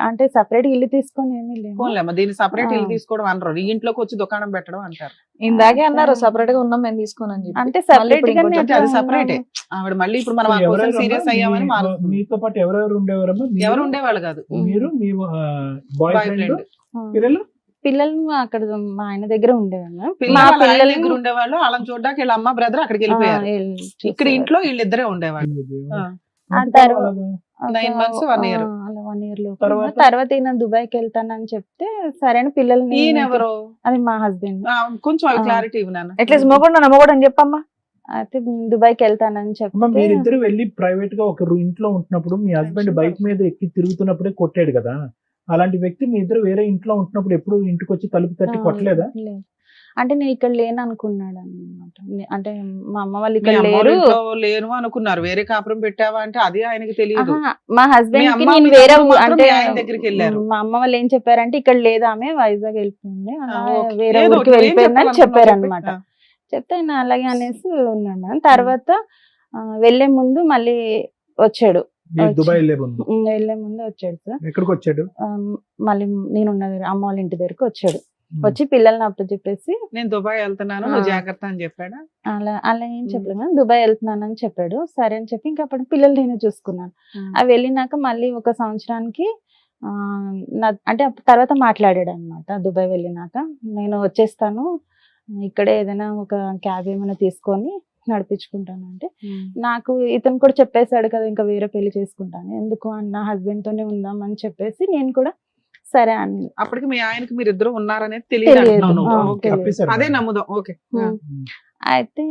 అంటే సపరేట్ ఇల్లు తీసుకొని ఏమీ లేదు. పోన్లేమ్మా, దీన్ని సపరేట్ ఇల్లు తీసుకోవడం అనరు, ఈ ఇంట్లోకి వచ్చి దుకాణం పెట్టడం అంటారు. ఇందాకే అన్నారు సపరేట్ గా ఉన్నాం మేము తీసుకోనని. అంటే సపరేట్ గా అంటే అది సపరేటే. ఆవిడ మళ్ళీ ఇప్పుడు మనం ఎవరెవరమ్మా? సీరియస్ అయ్యామని మీ- మారుతుంది. మీతో పాటు ఎవరెవరు ఉండేవారమ్మా? మీరు- ఎవరు ఉండేవాళ్ళు కాదు. మీరు మీ బాయ్ బాయ్ ఫ్రెండ్ ఫ్రెండ్ పిల్లలు పిల్లలు అక్కడ మా ఆయన దగ్గర ఉండేవాళ్ళు. మా పిల్లలు వాళ్ళ ఆయన పిల్లలు దగ్గర ఉండేవాళ్ళు, వాళ్ళని చూడడానికి వీళ్ళ అమ్మ బ్రదర్ అక్కడికి వెళ్ళిపోయారు. ఇక్కడ ఇంట్లో వీళ్ళిద్దరే ఉండేవాళ్ళు. ఆ తర్వాత 9 months 1 year. 1 year లో తర్వాత? తర్వాత ఈయన దుబాయ్కి వెళ్తానని చెప్తే సరే అని పిల్లల్ని ఈయన ఎవరు? అది మా హస్బెండ్. కొంచెం క్లారిటీ ఇవ్వు నాన్న. అట్లీస్ట్ మొగోడు నా మొగోడు అని చెప్పమ్మా. అయితే దుబాయ్కి వెళ్తానని అమ్మ చెప్తే మీరిద్దరు వెళ్ళి ప్రైవేట్ గా ఒక ఇంట్లో ఉంటున్నప్పుడు మీ హస్బెండ్ బైక్ మీద ఎక్కి తిరుగుతున్నప్పుడే కొట్టాడు కదా. అలాంటి వ్యక్తి మీ ఇద్దరు వేరే ఇంట్లో ఉంటున్నప్పుడు ఎప్పుడు ఇంటికి వచ్చి తలుపు తట్టి కొట్టలేదా? లేదు. అంటే నేను ఇక్కడ లేను అనుకున్నాడు అనమాట. అంటే మా అమ్మ వాళ్ళు మీ ఇక్కడ అమ్మ వాళ్ళ లేరు. ఇంట్లో లేను అనుకున్నారు, వేరే కాపురం పెట్టావా అంటే అది ఆయనకి తెలియదు. ఆహా, మా మీ హస్బెండ్ కి అమ్మ, నేను మీ వేరే తమ్ముడు మాత్రం అంటే మీ ఆయన దగ్గరికి వెళ్ళారు. మా అమ్మ వాళ్ళు ఏం చెప్పారంటే ఇక్కడ లేదు ఆమె వైజాగ్ వెళ్ళిపోయింది, అలా ఓకే. వేరే ఏదో ఊరికి ఒకటి, ఏం వెళ్ళిపోయింది అని చెప్పాలనుకున్నావు చెప్పారు చెప్పు. అనమాట. చెప్తే ఆయన అలాగే అనేసి ఉన్నాడు మేడం. తర్వాత వెళ్లే ముందు మళ్ళీ వచ్చాడు. మీరు దుబాయ్ వెళ్ళే ముందు వెళ్లే ముందు వచ్చాడు సార్. ఎక్కడికి వచ్చాడు? మళ్ళీ నేను ఉన్న అమ్మ వాళ్ళ ఇంటి దగ్గరకు వచ్చాడు. వచ్చి పిల్లల్ని అప్పుడు చెప్పేసి నేను దుబాయ్ వెళ్తున్నాను నువ్వు జాగ్రత్త అని చెప్పాడా? అలా ఏం చెప్పలేదు, దుబాయ్ వెళ్తున్నాను అని చెప్పాడు. సరే అని చెప్పి ఇంకా అప్పుడు పిల్లలు నేనే చూసుకున్నాను. అవి వెళ్ళినాక మళ్ళీ ఒక సంవత్సరానికి అంటే తర్వాత మాట్లాడాడు అనమాట. దుబాయ్ వెళ్ళినాక నేను వచ్చేస్తాను, ఇక్కడే ఏదైనా ఒక క్యాబ్ ఏమైనా తీసుకొని నడిపించుకుంటాను అంటే, నాకు ఇతను కూడా చెప్పేశాడు కదా ఇంకా వేరే పెళ్లి చేసుకుంటాను, ఎందుకు అన్న హస్బెండ్ తోనే ఉందాం అని చెప్పేసి నేను కూడా సరే అని. అప్పటికి మీ ఆయనకి మీరు ఇద్దరు ఉన్నారనేది తెలియదు. అదే నమ్ముదాం. ఓకే. అయితే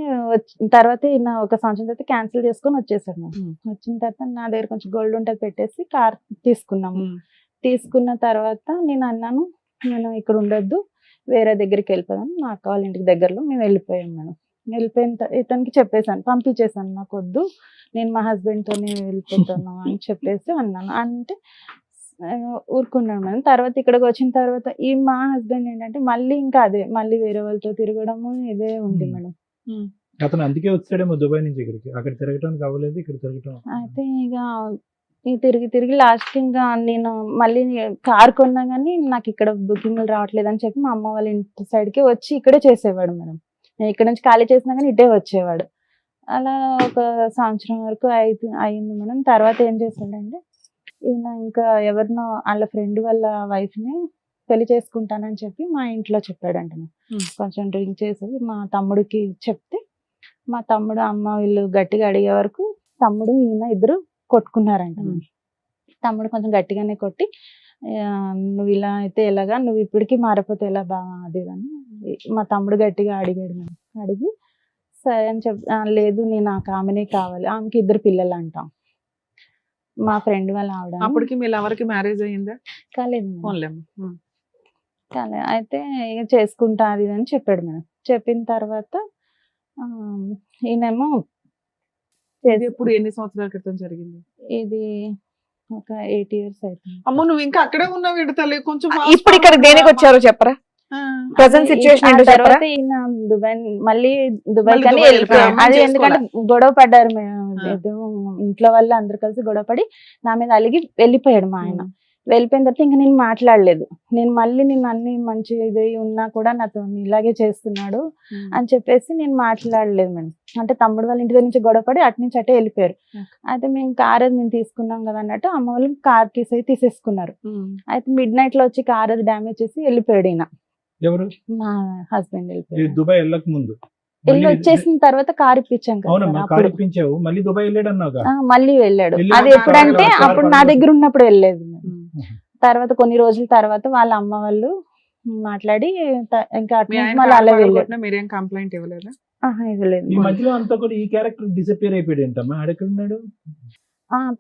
తర్వాత ఈయన ఒక సంవత్సరం తర్వాత క్యాన్సిల్ చేసుకొని వచ్చేసాడు. వచ్చిన తర్వాత నా దగ్గర కొంచెం గోల్డ్ ఉంటుంది పెట్టేసి కార్ తీసుకున్నాము. తీసుకున్న తర్వాత నేను అన్నాను, నేను ఇక్కడ ఉండొద్దు, వేరే దగ్గరికి వెళ్ళిపోదాం, మా అక్క వాళ్ళ ఇంటికి దగ్గరలో మేము వెళ్ళిపోయాం. మేడం వెళ్ళిపోయిన ఇతనికి చెప్పేసాను, పంపించేసాను, నాకు వద్దు, నేను మా హస్బెండ్ తోనే వెళ్ళిపోతాను అని చెప్పేసి అన్నాను. అంటే ఊరుకున్నాడు మేడం. తర్వాత ఇక్కడికి వచ్చిన తర్వాత ఈ మా హస్బెండ్ ఏంటంటే మళ్ళీ ఇంకా అదే మళ్ళీ వేరే వాళ్ళతో తిరగడము ఇదే ఉంది మేడం. అతను అందుకే వచ్చాడేమో దుబాయ్ నుంచి ఇక్కడికి, అక్కడ తిరగటానికి అవ్వలేదు, ఇక్కడ తిరగటం. అయితే ఇక తిరిగి లాస్ట్ ఇంకా నేను మళ్ళీ కార్ కొన్నా కానీ నాకు ఇక్కడ బుకింగ్లు రావట్లేదు అని చెప్పి మా అమ్మ వాళ్ళ ఇంటి సైడ్కి వచ్చి ఇక్కడే చేసేవాడు మేడం. నేను ఇక్కడ నుంచి ఖాళీ చేసినా కానీ ఇటే వచ్చేవాడు. అలా ఒక సంవత్సరం వరకు అయింది మేడం. తర్వాత ఏం చేశాడంటే ఈయన ఇంకా ఎవరినో వాళ్ళ ఫ్రెండ్ వాళ్ళ వైఫ్ ని పెళ్లి చేసుకుంటానని చెప్పి మా ఇంట్లో చెప్పాడంట. కొంచెం డ్రింక్ చేసి మా తమ్ముడికి చెప్తే మా తమ్ముడు అమ్మ వీళ్ళు గట్టిగా అడిగే వరకు తమ్ముడు ఈయన ఇద్దరు కొట్టుకున్నారంట. తమ్ముడు కొంచెం గట్టిగానే కొట్టి, నువ్వు ఇలా అయితే ఎలాగా, నువ్వు ఇప్పటికీ మారిపోతే ఎలా బాగా అది అని మా తమ్ముడు గట్టిగా అడిగాడు. మేము అడిగి సరే అని చెప్పి, లేదు నేను ఆ ఆమెనే కావాలి, ఆమెకి ఇద్దరు పిల్లలు అంటాం, మా ఫ్రెండ్ వాళ్ళ ఆవిడ. అప్పటికి మీరు ఎవరికి మ్యారేజ్ అయ్యిందా? కాలేదు. కాలేదు. అయితే ఇక చేసుకుంటా అది అని చెప్పాడు మేడం. చెప్పిన తర్వాత ఈయనేమో ఎప్పుడు ఎన్ని సంవత్సరాల క్రితం జరిగింది ఇది? ఒక 8 years అవుతుంది. అమ్మో నువ్వు ఇంకా అక్కడే ఉన్నావు తల్లి, కొంచెం ఇప్పుడు ఇక్కడ దేనికి వచ్చారో చెప్పరా? ప్రెసెంట్ సిచువేషన్ తర్వాత ఈయన మళ్ళీ దుబాయ్ కానీ వెళ్ళిపోయాం. అది ఎందుకంటే గొడవ పడ్డారు ఇంట్లో వాళ్ళు అందరు కలిసి గొడవ పడి నా మీద అలిగి వెళ్ళిపోయాడు మా ఆయన. వెళ్ళిపోయిన తర్వాత ఇంకా నేను మాట్లాడలేదు. నేను మళ్ళీ నేను అన్ని మంచి ఇది ఉన్నా కూడా నాతో ఇలాగే చేస్తున్నాడు అని చెప్పేసి నేను మాట్లాడలేదు మేడం. అంటే తమ్ముడు వాళ్ళ ఇంటి దగ్గర నుంచి గొడవ పడి అటు నుంచి అటే వెళ్ళిపోయారు. అయితే మేము కార్ అది మేము తీసుకున్నాం కదా అన్నట్టు అమ్మ వాళ్ళు కార్ తీసేసుకున్నారు. అయితే మిడ్ నైట్ లో వచ్చి కార్ అది డ్యామేజ్ చేసి వెళ్ళిపోయాడు ఈయన. ఎవరు? మా హస్బెండ్ వెళ్ళిపోయాడు. దుబాయ్ వెళ్ళక ముందు వెళ్ళి వచ్చేసిన తర్వాత కార్ ఇప్పించాం కదా, మళ్ళీ దుబాయ్ వెళ్ళాడు అన్నావు. మళ్ళీ వెళ్ళాడు. అది ఎప్పుడంటే అప్పుడు నా దగ్గర ఉన్నప్పుడు వెళ్ళలేదు. తర్వాత కొన్ని రోజుల తర్వాత వాళ్ళ అమ్మ వాళ్ళు మాట్లాడి ఇంకా అలా వెళ్ళాడు. మీరేం కంప్లైంట్ ఇవ్వలేదా? ఇవ్వలేదు. ఈ మధ్యలో అంతా కూడా ఈ క్యారెక్టర్ డిసపియర్ అయిపోయాడు ఏంటమ్మా, ఆడెక్కడున్నాడు?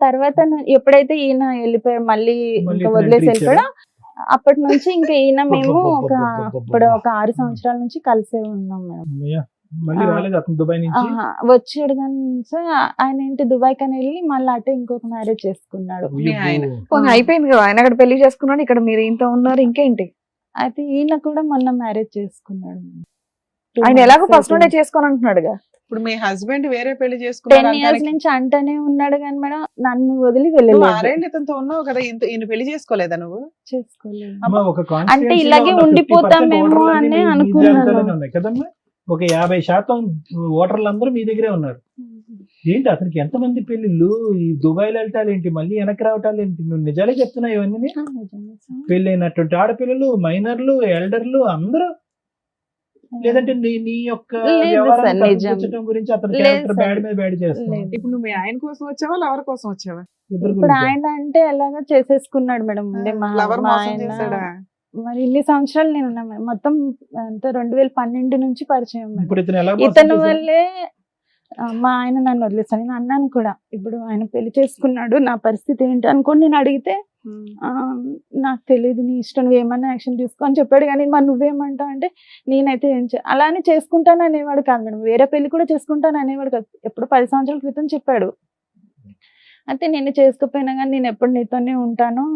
తర్వాత ఎప్పుడైతే ఈయన వెళ్ళిపోయాడు మళ్ళీ ఇంకా వదిలేసి వెళ్ళిపోయాడు, అప్పటి నుంచి ఇంకా ఈయన మేము ఇప్పుడు ఒక 6 సంవత్సరాల నుంచి కలిసే ఉన్నాం మేడం. వచ్చాడు కానీ సార్ ఆయన ఏంటి దుబాయ్ కని వెళ్ళి మళ్ళీ అటే ఇంకొక మ్యారేజ్ చేసుకున్నాడు. అయిపోయింది కదా, ఆయన అక్కడ పెళ్లి చేసుకున్నాడు, ఇక్కడ మీరు ఇంత ఉన్నారు, ఇంకేంటి? అయితే ఈయన కూడా మొన్న మ్యారేజ్ చేసుకున్నాడు. ఆయన ఎలాగో ఫస్ట్ నుండే చేసుకొని అంటున్నాడుగా. ఇప్పుడు మీ హస్బెండ్ వేరే పెళ్లి చేసుకున్నాడు 10 years నుంచి అంటనే ఉన్నాడు కానీ మేడం నన్ను వదిలి వెళ్ళలేదు. ఉన్నావు కదా, ఈయన పెళ్లి చేసుకోలేదా? నువ్వు చేసుకోలేదు. అంటే ఇలాగే ఉండిపోతామేమో అని అనుకున్నాను. ఒక 50% ఓటర్లు అందరూ మీ దగ్గరే ఉన్నారు. ఏంటి అతనికి ఎంతమంది పెళ్లిళ్ళు, ఈ దుబాయ్ వెళ్ళటాలు ఏంటి, మళ్ళీ వెనక్కి రావటాలు ఏంటి? నువ్వు నిజాలే చెప్తున్నావు ఇవన్నీ. పెళ్ళైనటువంటి ఆడపిల్లలు, మైనర్లు, ఎల్డర్లు అందరూ, లేదంటే నీ యొక్క గురించి అతని క్యారెక్టర్ బ్యాడ్ మీద బ్యాడ్ చేస్తావు. ఇప్పుడు నువ్వు మీ ఆయన కోసం వచ్చావా లవర్ కోసం వచ్చావా? ఇప్పుడు ఆయన అంటే ఎలాగో చేసేసుకున్నాడు మేడం. మరి ఇన్ని సంవత్సరాలు నేను ఉన్నా మొత్తం 2012 నుంచి పరిచయం. ఇతను వల్లే మా ఆయన నన్ను వదిలేస్తాను. నేను అన్నాను కూడా, ఇప్పుడు ఆయన పెళ్లి చేసుకున్నాడు, నా పరిస్థితి ఏంటి అనుకోని నేను అడిగితే నాకు తెలియదు, నీ ఇష్టం, నువ్వు ఏమన్నా యాక్షన్ తీసుకో అని చెప్పాడు. కానీ మరి నువ్వేమంటావు అంటే నేనైతే ఏం అలానే చేసుకుంటాను అనేవాడు కాదు మేడం. వేరే పెళ్లి కూడా చేసుకుంటాను అనేవాడు కాదు. ఎప్పుడు 10 సంవత్సరాల క్రితం చెప్పాడు. అయితే నేను చేసుకోపోయినా కానీ నేను ఎప్పుడు నీతోనే ఉంటాను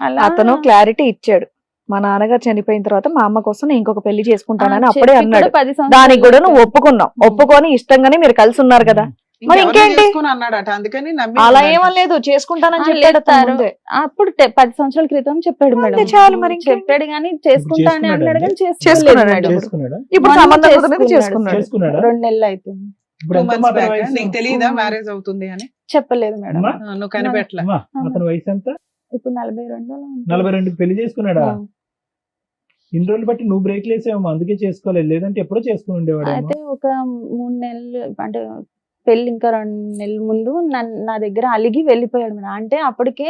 అలా అతను క్లారిటీ ఇచ్చాడు. మా నాన్నగారు చనిపోయిన తర్వాత మా అమ్మ కోసం నేను ఇంకొక పెళ్లి చేసుకుంటానని అప్పుడే అన్నాడు. దానికి కూడా నువ్వు ఒప్పుకున్నావు. ఒప్పుకొని ఇష్టంగానే మీరు కలిసి ఉన్నారు కదా. మరి ఇంకెవరినో ఇంకేంటి? చేసుకుని అన్నాడట, అందుకని నమ్మి అలా ఉందంట. ఏమలేదు, చేసుకుంటానని ఆ, చెప్పాడు అతను లేదు, ముందే. అప్పుడు 10 సంవత్సరాల క్రితం చెప్పాడు అంతే మేడం. చాలు, మరి ఇంకేంటి? చెప్పాడు కానీ చేసుకుంటా అని అన్నాడు కానీ చేసుకున్నాడా? చేసుకోలేదు మేడం. చేసుకున్నాడా? ఇప్పుడు మొన్న సంబంధం కుదిరింది, చేసుకున్నాడు. చేసుకున్నాడు. 2 నెలలు అవుతుంది. ఇప్పుడు 2 ఎంత months అతని back. వయసు? నీకు తెలియదా ఆ. మ్యారేజ్ అవుతుంది అని? చెప్పలేదు మేడం. అమ్మా? నువ్వు కనిపెట్టలే. అమ్మా, అతని వయసు ఎంత? ఇప్పుడు 42 42 పెళ్లి చేసుకున్నాడా? ఇన్ని రోజులు బట్టి నువ్వు బ్రేక్ లేసేవమ్మా, అందుకే చేసుకోలేదు, లేదంటే ఎప్పుడో చేసుకుని ఉండేవాడు. అయితే ఒక 3 నెలలు అంటే పెళ్లి ఇంకా 2 నెలల ముందు నా దగ్గర అలిగి వెళ్ళిపోయాడు మేడం. అంటే అప్పటికే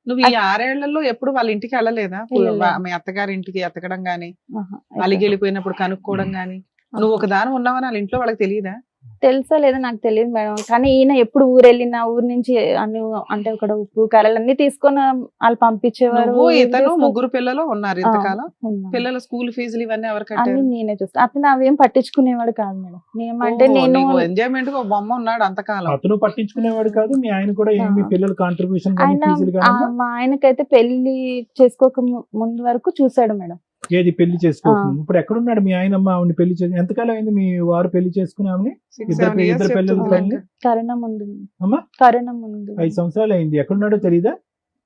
నువ్వు ఈ 6 ఏళ్లలో ఎప్పుడు వాళ్ళ ఇంటికి వెళ్ళలేదా? వెళ్ళలేదు. మీ అత్తగారి ఇంటికి ఎతకడం గానీ, ఆహా, అలిగి వెళ్ళిపోయినప్పుడు కనుక్కోవడం గానీ, నువ్వు ఒక దాని ఉన్నావని వాళ్ళ ఇంట్లో వాళ్ళకి తెలియదా? తెలుసా లేదా నాకు తెలియదు మేడం. కానీ ఈయన ఎప్పుడు ఊరు వెళ్ళినా ఊరు నుంచి అన్ని అంటే అక్కడ ఉప్పు కారాలు అన్ని తీసుకొని వాళ్ళు పంపించేవారు. నువ్వు ఇతను 3 పిల్లలు ఉన్నారు ఇంతకాలం. ఉన్నాం. పిల్లల స్కూల్ ఫీజులు ఇవన్నీ ఎవరు అన్ని కట్టారు? నేనే చూస్తా. అతను అవేం పట్టించుకునేవాడు కాదు మేడం. నేమంటే నేను ఎంజాయ్మెంట్ గా బొమ్మ ఉన్నాడు అంతకాలం. అతను పట్టించుకునేవాడు కాదు, మీ ఆయన కూడా ఏమి పిల్లల కాంట్రిబ్యూషన్ కానీ ఆయన ఫీజులు కానీ మా ఆయనకైతే పెళ్లి చేసుకోక ముందు వరకు చూసాడు మేడం. ఏది పెళ్లి చేసుకోకుండా ఇప్పుడు ఎక్కడున్నాడు మీ ఆయన? అమ్మ ఆవిడ పెళ్లి చేసి ఎంతకాలం అయింది మీ వారు పెళ్లి చేసుకుని ఆమెని? 6-7 years ఇద్దరు పిల్లలు చెప్తున్నాడు. తల్లి? కరోనా ముందు. అమ్మా? కరోనా ముందు 5 సంవత్సరాలు అయింది. ఎక్కడున్నాడో తెలీదా?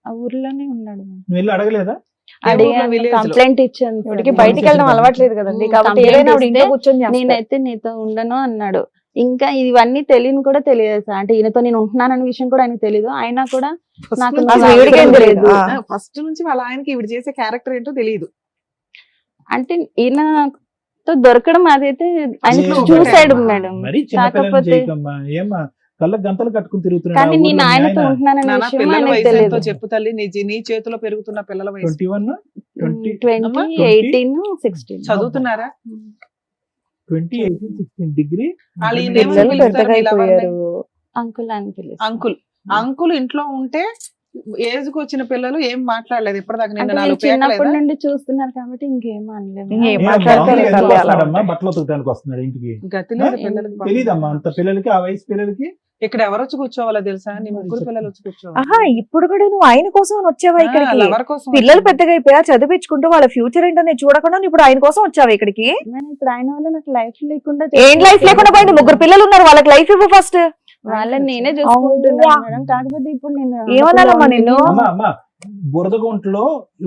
ఆ ఊర్లోనే ఉన్నాడు మేడం. నువ్వు వెళ్ళి అడగలేదా? ఊర్లో, village లో? కంప్లైంట్ ఇచ్చాను. ఇప్పటికి సార్. బయటికి వెళ్ళడం అలవాట్లేదు కదండి, కాబట్టి కంప్లైంట్ ఏదైనా ఆవిడ ఇంట్లో ఇస్తే కూర్చొని చేస్తారు. నేనైతే నీతో ఉండను అన్నాడు. ఇంకా ఇవన్నీ తెలియని కూడా తెలియదు సార్. అంటే ఈయనతో నేను ఉంటున్నానన్న విషయం కూడా ఆయనకు తెలియదు. అయినా కూడా నాకు అసలు ఈవిడికేం తెలియదు. ఫస్ట్ నుంచి వాళ్ళ ఆయనకి ఈవిడ చేసే క్యారెక్టర్ ఏంటో తెలియదు. అంటే ఈయనతో దొరకడం అదైతే ఆయన లేదు చూసాడు మేడం. మేడం. మరి చిన్నపిల్లలు కాకపోతే చేయకమ్మా, ఏమ్మా కళ్ళ గంతలు కట్టుకుని తిరుగుతున్నాడు కానీ నేను ఆయనతో ఉంటున్నానన్న నాన్న విషయం పిల్లల ఆయనకు వయసు ఎంతో తెలియదు. చెప్పు తల్లి. నీ చేతిలో పెరుగుతున్న పిల్లల వయసు 21 20 20, అమ్మా? 18, 16. చదువుతున్నారా? 20 18 16 డిగ్రీ. వాళ్ళు ఈ పిల్లలు పిలుస్తారు పెద్దగా వీళ్ళ అయిపోయారు. అంకుల్ అని పిలుస్తాను. అంకుల్ ఇంట్లో ఉంటే ఏజ్ కు వచ్చిన పిల్లలు ఏం మాట్లాడలేదు ఇప్పటిదాకా. నిన్న అంటే 4 వీళ్ళు చిన్నప్పటి పేకలేదా? నుండి చూస్తున్నారు కాబట్టి ఇంకేం అనలేదు. ఇంకేం ఏ, మాట్లాడతారు మామూలుగా తల్లి ఎందుకు అలా వస్తాడమ్మా? ఉంటే. బట్టలు ఉతకడానికి వస్తున్నాడు ఇంటికి? గతి లేదు పిల్లలకి. తెలీదమ్మా అంత పిల్లలకి, ఆ వయసు పిల్లలకి. ఇక్కడ ఎవరు వచ్చి కూర్చోవాలో తెలుసా? నీ 3 పిల్లలు వచ్చి కూర్చోవాలి. ఆహా, ఇప్పుడు కూడా నువ్వు ఆయన కోసం అని వచ్చావా ఇక్కడికి? లవర్ కోసం పిల్లలు వచ్చింది. పెద్దగా అయిపోయా, చదివించుకుంటూ వాళ్ళ ఫ్యూచర్ ఏంటని చూడకుండా నువ్వు ఇప్పుడు ఆయన కోసం వచ్చావా ఇక్కడికి? నేను ఇప్పుడు ఆయన వల్ల నాకు లైఫ్ లేకుండా ఏం లైఫ్ లేకుండా పోయింది? 3 పిల్లలు ఉన్నారు, వాళ్ళకి లైఫ్ ఇవ్వు ఫస్ట్. వాళ్ళని నేనే చూసుకుంటున్నాను మేడం. కాకపోతే ఇప్పుడు నేను ఏమన్నానమ్మా నిన్ను? అమ్మా అమ్మా బురదగుంటలో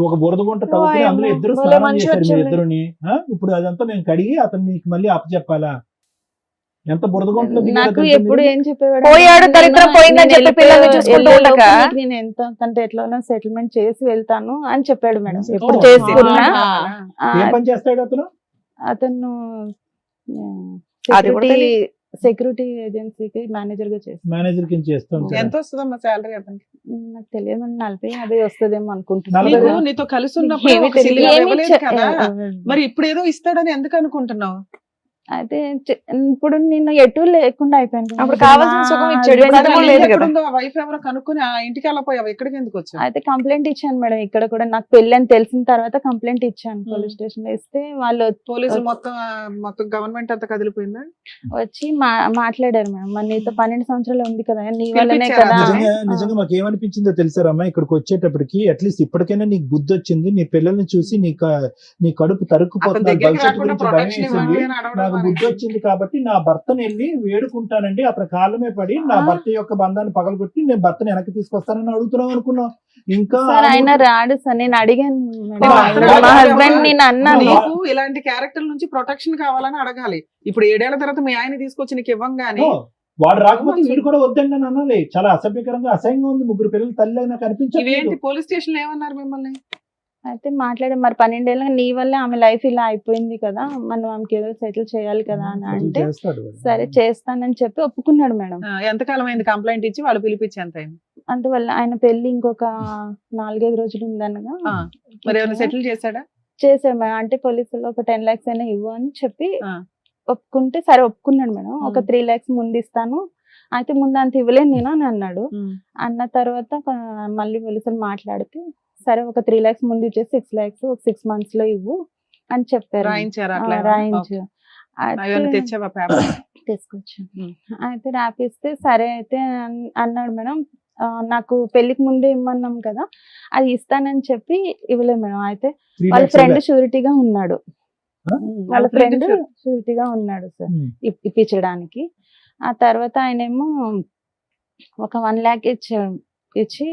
ఒక బురదగుంట తవ్వుకుని ఓ అందులో అమ్మా, ఇద్దరు భలే స్నానం మంచి చేశారు మీరు వచ్చారు. ఇద్దరుని. ఇప్పుడు అదంతా నేను కడిగి అతను నీకు మళ్ళీ అప్పచెప్పాలా? ఎంత బురదగుంటలో దిగారో నాకు తెలుసా ఎప్పుడు మీరు? ఏం చెప్పేవాడు పోయాడు, అంటే దరిద్రం పోయిందని చెప్పి పిల్లల్ని చూసుకుంటూ ఉండక. నేను ఎంత అంటే ఎట్లా సెటిల్మెంట్ చేసి వెళ్తాను అని చెప్పాడు మేడం. ఎప్పుడు ఓ, చేసుకున్నా ఏం పని చేస్తాడు అతను? అతను అది కూడా సెక్యూరిటీ ఏజెన్సీకి మేనేజర్ గా చేస్తాను. మేనేజర్ కింద చేస్తూ ఉంటాడు. ఎంత వస్తుందమ్మా శాలరీ అతనికి? నాకు తెలియదు 40-50 వస్తుందేమో అనుకుంటున్నాను. 40? నీకు నీతో కలిసి ఉన్నప్పుడు ఏమీ ఒక సిల్లి ఏమీ ఇవ్వలేదు కదా. చె- మరి ఇప్పుడు ఏదో ఇస్తాడని ఎందుకు అనుకుంటున్నావు? అయితే ఇప్పుడు నేను ఎటు లేకుండా అయిపోయాను. అప్పుడు కావాల్సిన సుఖం ఇచ్చాడు, husband ఇప్పుడు అది లేదు కదా. ఎక్కడుందో ఆ వైఫ్ ఎవరో కనుక్కొని ఆ ఇంటికి వెళ్ళిపోయావు, ఎక్కడికి ఎందుకు వచ్చావు? అయితే కంప్లైంట్ ఇచ్చాను మేడం. ఇక్కడ కూడా నాకు పెళ్లి అని తెలిసిన తర్వాత కంప్లైంట్ ఇచ్చాను పోలీస్ స్టేషన్ లో. ఇస్తే వాళ్ళు పోలీసులు మొత్తం గవర్నమెంట్ అంతా కదిలిపోయిందా? వచ్చి మాట్లాడారు మేడం. మరి నీతో 12 సంవత్సరాలు ఉంది కదా, నీ వల్లనే పిలిపించారా? కదా. నిజంగా మాకు ఏమనిపించిందో తెలుసారమ్మా, ఇక్కడికి వచ్చేటప్పటికి అట్లీస్ట్ ఇప్పటికైనా నీకు బుద్ధి వచ్చింది, నీ పిల్లల్ని చూసి నీ కడుపు అతని తరుక్కుపోతున్నా, దగ్గరికి భవిష్యత్తు రాకుండా గురించి భయం ప్రొటెక్షన్ వేసింది. ఇవ్వండి అని అడగడం నాకు బుద్ధి మానేసి. వచ్చింది కాబట్టి నా భర్తను వెళ్ళి వేడుకుంటానండి, అతని కాళ్ళమే పడి నా భర్త యొక్క బంధాన్ని పగలగొట్టి నేను భర్తను వెనక్కి తీసుకొస్తానని అడుగుతున్నాం అనుకున్నాం. ఇంకా సార్ ఆయన రాడు సార్. నేను అడిగాను మేడం. మా మా హస్బెండ్ నేను అన్నాను. నీకు ఇలాంటి క్యారెక్టర్ నుంచి ప్రొటెక్షన్ కావాలని అడగాలి. ఇప్పుడు 7 ఏళ్ల తర్వాత మీ ఆయన తీసుకొచ్చి నీకు ఇవ్వంగానే ఓ, వాడు రాకపోతే వీడు కూడా వద్దండి అని అనాలి. చాలా అసభ్యకరంగా అసహ్యంగా ఉంది. 3 పిల్లలు తల్లి అయినా కనిపించలేదు. ఇవేంటి పోలీస్ స్టేషన్ లో ఏమన్నారు మిమ్మల్ని? అయితే మాట్లాడారు. మరి 12 ఏళ్ళ నీ వల్లే ఆమె లైఫ్ ఇలా అయిపోయింది కదా, మనం ఆమెకి ఏదో సెటిల్ చేయాలి కదా అని అంటే చేస్తాడు వాడు. సరే చేస్తానని చెప్పి ఒప్పుకున్నాడు మేడం. ఎంతకాలం అయింది కంప్లైంట్ ఇచ్చి? వాళ్ళు పిలిపించి ఎంత అయింది? అందువల్ల ఆయన పెళ్లి ఇంకొక 4-5 రోజులు ఉందనగా మరి ఏమైనా సెటిల్ చేశాడా? చేశాడు మేడం. అంటే పోలీసులు ఒక 10 lakhs అయినా ఇవ్వు అని చెప్పి ఆ. ఒప్పుకుంటే సరే ఒప్పుకున్నాడు మేడం. ఒక 3 lakhs ముందు ఇస్తాను, అయితే ముందు అంత ఇవ్వలేను నేను అని అన్నాడు. అన్న తర్వాత మళ్ళీ పోలీసులు మాట్లాడితే సరే ఒక 3 lakhs ముందు ఇచ్చేసి 6 lakhs ఒక 6 months లో ఇవ్వు అని చెప్పారు. రాయించారా అట్లా? రాయించు. ఏమైనా తెచ్చావా పేపర్? తీసుకొచ్చాను. అయితే రాపిస్తే సరే అయితే అన్నాడు మేడం. నాకు పెళ్లికి ముందే ఇమ్మన్నాం కదా, అది ఇస్తానని చెప్పి ఇవ్వలేదు మేడం. అయితే 3 వాళ్ళ lakhs ఫ్రెండ్ ఇవ్వలే. షూరిటీగా ఉన్నాడు. వాళ్ళ ఫ్రెండ్ షూరిటీగా ఉన్నాడు సార్ ఇప్పించడానికి. ఆ తర్వాత ఆయనేమో ఒక 1 lakh ఇచ్చి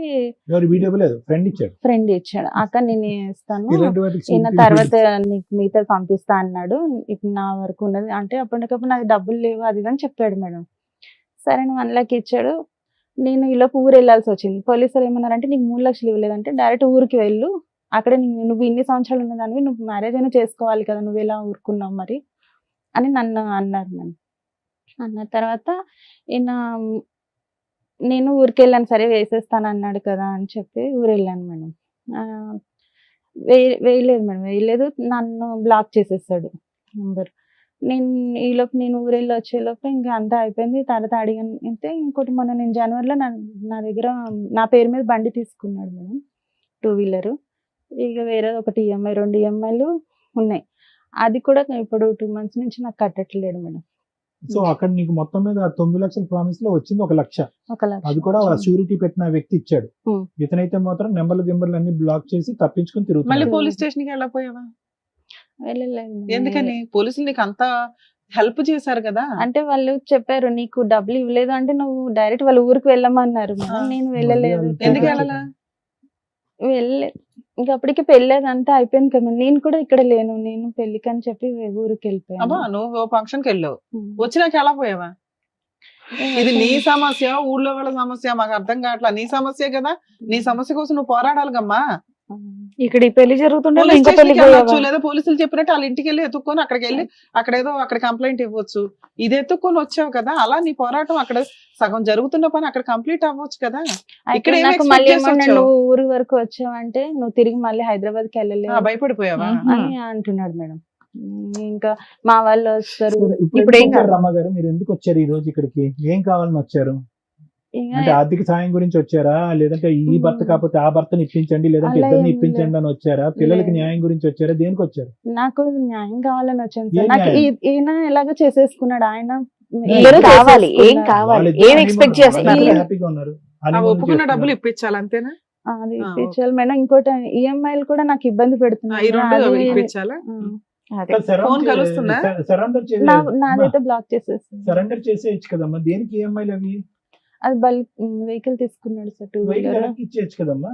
ఎవరు వీడియో లేదు, ఫ్రెండ్ ఇచ్చాడు. ఫ్రెండ్ ఇచ్చాడు. అక్క నేను ఇస్తాను, ఇలాంటి వాటికి ఈయన security తర్వాత నీకు మిగతా పంపిస్తా అన్నాడు, ఇప్పుడు నా వరకు ఉన్నది అంటే అప్పటికప్పుడు నాకు డబ్బులు లేవు అది ఇది అని చెప్పాడు మేడం. సరే 1 lakh ఇచ్చాడు. నేను ఈలోపు ఊరు వెళ్ళాల్సి వచ్చింది. పోలీసులు ఏమన్నారంటే నీకు 3 లక్షలు ఇవ్వలేదంటే డైరెక్ట్ ఊరికి వెళ్ళు, అక్కడ నువ్వు ఇన్ని సంవత్సరాలు ఉన్నదానివి, నువ్వు మ్యారేజ్ అయినా చేసుకోవాలి కదా, నువ్వు ఎలా ఊరుకున్నావు మరి అని నన్ను అన్నారు మేడం. అన్న తర్వాత ఈయన నేను ఊరికి వెళ్ళాను, సరే వేసేస్తాను అన్నాడు కదా అని చెప్పి ఊరు వెళ్ళాను మేడం. వేయలేదు మేడం, వేయలేదు, నన్ను బ్లాక్ చేసేసాడు నంబర్. ఈలోపు నేను ఊరు వెళ్ళి వచ్చేలోపు ఇంకా అంతా అయిపోయింది. తర్వాత అడిగాను అంటే ఇంకోటి మొన్న నేను జనవరిలో నా దగ్గర నా పేరు మీద బండి తీసుకున్నాడు మేడం, 2-wheeler. ఇక వేరే ఒకటి ఈఎంఐ, 2 EMIలు ఉన్నాయి. అది కూడా ఇప్పుడు 2 months నుంచి నాకు కట్టట్లేడు మేడం. సో అక్కడ నీకు మొత్తం మీద 9 లక్షల ప్రామిస్ లో వచ్చింది 1 లక్ష. 1 లక్ష అది కూడా షూరిటీ పెట్టిన వ్యక్తి ఇచ్చాడు. ఉం. ఇతనైతే మాత్రం నెంబర్లు అన్ని బ్లాక్ చేసి తప్పించుకుని మళ్ళీ తిరుగుతున్నాడు. పోలీస్ స్టేషన్ కి వెళ్ళపోయావా? వెళ్ళలేదు మేడం. ఎందుకని? పోలీసులు నీకు అంత హెల్ప్ చేశారు కదా. అంటే వాళ్ళు చెప్పారు నీకు డబ్బులు ఇవ్వలేదు అంటే నువ్వు డైరెక్ట్ వాళ్ళ ఊరికి వెళ్ళమన్నారు మేడం. ఆ. నేను వెళ్ళలేదు. మళ్ళీ ఎందుకు వెళ్ళాలి? వెళ్ళాలా? వెళ్ళలేదు. ఇంకా అప్పటికి పెళ్ళేది అంతా అయిపోయింది కదా. నేను కూడా ఇక్కడ లేను, నేను పెళ్లికి అని చెప్పి ఊరికి అబ్బా, వెళ్ళిపోయాను. నువ్వు ఫంక్షన్ కి వెళ్ళావు, వచ్చినాక ఎలా పోయావా? ఇది నీ సమస్య, ఊళ్ళో వాళ్ళ సమస్య, మాకు అర్థం కావట్లా. నీ సమస్య కదా, నీ సమస్య కోసం నువ్వు పోరాడాలిగమ్మా. ఇక్కడ ఈ పెళ్లి జరుగుతుంటే పోలీస్ ఇంకో స్టేషన్కి పెళ్లి వెళ్ళొచ్చు, లేదా పోలీసులు చెప్పినట్టు వాళ్ళ ఇంటికి వెళ్ళి ఎత్తుక్కొని అక్కడికి వెళ్ళి అక్కడ కంప్లైంట్ ఇవ్వచ్చు. ఇది ఎత్తుక్కొని వచ్చావు కదా, అలా నీ పోరాటం అక్కడ సగం జరుగుతున్న పని అక్కడ కంప్లీట్ అవ్వచ్చు కదా. అయితే ఇక్కడ ఏం నాకు expect మళ్ళీ చేసి ఏమన్నా వచ్చావు? నువ్వు ఊరి వరకు వచ్చావంటే నువ్వు తిరిగి మళ్ళీ హైదరాబాద్ కి వెళ్ళలేవు భయపడిపోయావా? అని అంటున్నాడు మేడం. ఇంకా మా వాళ్ళు వస్తారు. ఇప్పుడు ఏం కాదు. రమ్మ గారు, మీరు ఎందుకు వచ్చారు ఈ రోజు ఇక్కడికి? ఏం కావాలని వచ్చారు? ఇంకా అంటే ఆర్థిక సాయం గురించి వచ్చారా, లేదంటే ఈ భర్త కాకపోతే ఆ భర్తని ఇప్పించండి, లేదంటే అలా ఇద్దరిని ఏం ఇప్పించండి అని వచ్చారా? పిల్లలకి లేదు. న్యాయం గురించి వచ్చారా? దేనికి వచ్చారు? నాకు న్యాయం కావాలని వచ్చాను ఏం సార్. నాకు న్యాయం? ఈయన ఎలాగో చేసేసుకున్నాడు, ఆయన ఏం ఇద్దరు కావాలి, ఏం చేసేసుకున్నారు. కావాలి, వాళ్ళిద్దరూ ఏం ఎక్స్పెక్ట్ honeymoon, చేస్తున్నారు? వాళ్ళిద్దరూ హ్యాపీగా ఉన్నారు. ఆ honeymoon ఒప్పుకున్న చేస్తున్నారు. డబ్బులు ఇప్పించాలి అంతేనా? అది ఆ, ఇప్పించాలి మేడం. ఇంకోటి ఈఎంఐలు కూడా నాకు ఇబ్బంది ఈ పెడుతున్నాయి. 2 అది- ఇప్పించాలా? అదే. సరౌండ్ ఫోన్ కలుస్తుందా? సరెండర్ నాదైతే బ్లాక్ చేసేస్తుంది. సరెండర్ చేసేయచ్చు కదమ్మా. దేనికి ఈఎంఐలు అవి? అది వెహికల్ తీసుకున్నాడు సార్, 2 వెహికల్ wheeler. వెనక్కి ఇచ్చేయచ్చు కదమ్మా.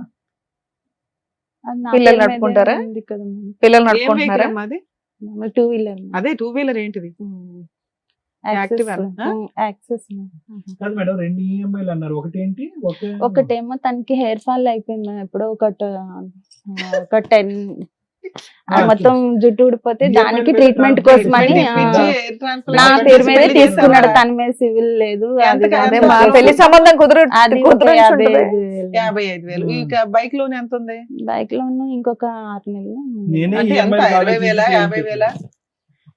అది నా పిల్లలు పేరు మీదే నడుపుకుంటారా? ఉంది కదా మేడం. పిల్లలు ఏం నడుపుకుంటున్నారా? వెహికల్ అమ్మా అది? 2 wheeler. అదే 2-wheeler ఏంటిది? Activa నా? యాక్సెస్. కాదు మేడం, 2 ఈఎంఐలు అన్నారు. ఒకటి ఏంటి? ఒకటేమో తనకి హెయిర్ ఫాల్ అయిపోయింది మేడం. ఎప్పుడో ఒక 10 మొత్తం జుట్టు ఊడిపోతే EMI దానికి మీద ట్రీట్మెంట్ transfer కోసమని ఇప్పించి air transplant నా చేసి పేరు మీదే పెళ్లి తీసుకున్నాడు. చేస్తావా? తన మీద సివిల్ లేదు. ఎంత అది అదే ఎంత మా వరకు? పెళ్లి సంబంధం అది కుదురు 55,000. 5,000. ఈ బైక్ లోన్ ఎంత ఉంది? బైక్ లోను ఇంకొక 6 నెలలు నేనే అంటే ఎంత? ఈఎంఐలు 20,000, 50,000?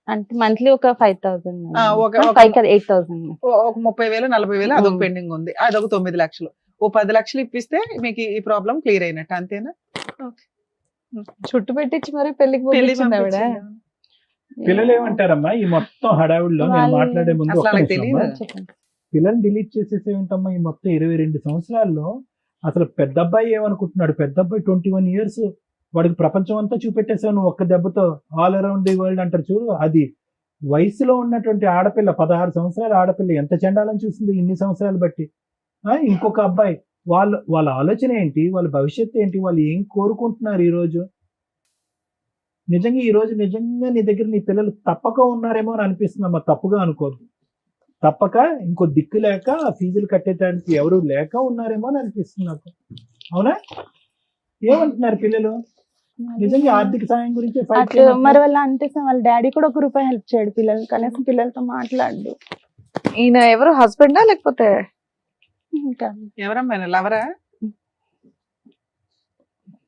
అంటే మంత్లీ ఒక 5,000 ఒక 5 కదా 8,000. ఒక 30,000, 40,000 అదొక ఉం. పెండింగ్ ఉంది. అదొక 9 లక్షలు. ఓ 10 లక్షలు ఇప్పిస్తే మీకు ఈ ప్రాబ్లం క్లియర్ అయినట్టు అంతేనా? చుట్టు పెట్టించి మరి పెళ్లికి పెళ్లి పంపించింది ఆవిడ. పంపించిందా? పిల్లలు ఏమంటారమ్మా ఈ మొత్తం హడావుడిలో? నేను వాళ్ళు- మాట్లాడే ముందు అసలు ఒక్క వాళ్ళకి నిమిషం తెలీదు. అమ్మా. చెప్పండి. పిల్లల్ని డిలీట్ చేసేసే ఉంటామా ఈ మొత్తం 22 సంవత్సరాల్లో? అసలు పెద్ద అబ్బాయి ఏమనుకుంటున్నాడు? పెద్ద అబ్బాయి 21 years, వాడికి ప్రపంచం అంతా చూపెట్టేసావు నువ్వు ఒక్క దెబ్బతో. ఆల్ అరౌండ్ ది వరల్డ్ అంటారు చూడు, అది. వయసులో ఉన్నటువంటి ఆడపిల్ల, 16 సంవత్సరాల ఆడపిల్ల ఎంత చండాలని చూసింది ఇన్ని సంవత్సరాలు బట్టి. ఇంకొక అబ్బాయి, వాళ్ళ ఆలోచన ఏంటి, వాళ్ళ భవిష్యత్తు ఏంటి, వాళ్ళు ఏం కోరుకుంటున్నారు ఈ రోజు? నిజంగా ఈ రోజు నిజంగా నీ దగ్గర నీ పిల్లలు తప్పక ఉన్నారేమో అని అనిపిస్తుందమ్మా. తప్పుగా అనుకోదు. తప్పక ఇంకో దిక్కు లేక ఫీజులు కట్టేటానికి ఎవరు లేక ఉన్నారేమో అని అనిపిస్తుంది నాకు. అవునా? ఏమంటున్నారు పిల్లలు? నిజంగా ఆర్థిక సాయం గురించి fight అట్లా చేయమంటున్నారు. మరి వాళ్ళ అంటే వాళ్ళ డాడీ కూడా 1 రూపాయి హెల్ప్ చేయడు పిల్లలు, కనీసం పిల్లలతో మాట్లాడు. ఈయన ఎవరు, హస్బెండా లేకపోతే? ఇంకా ఎవరమ్మా లవరా?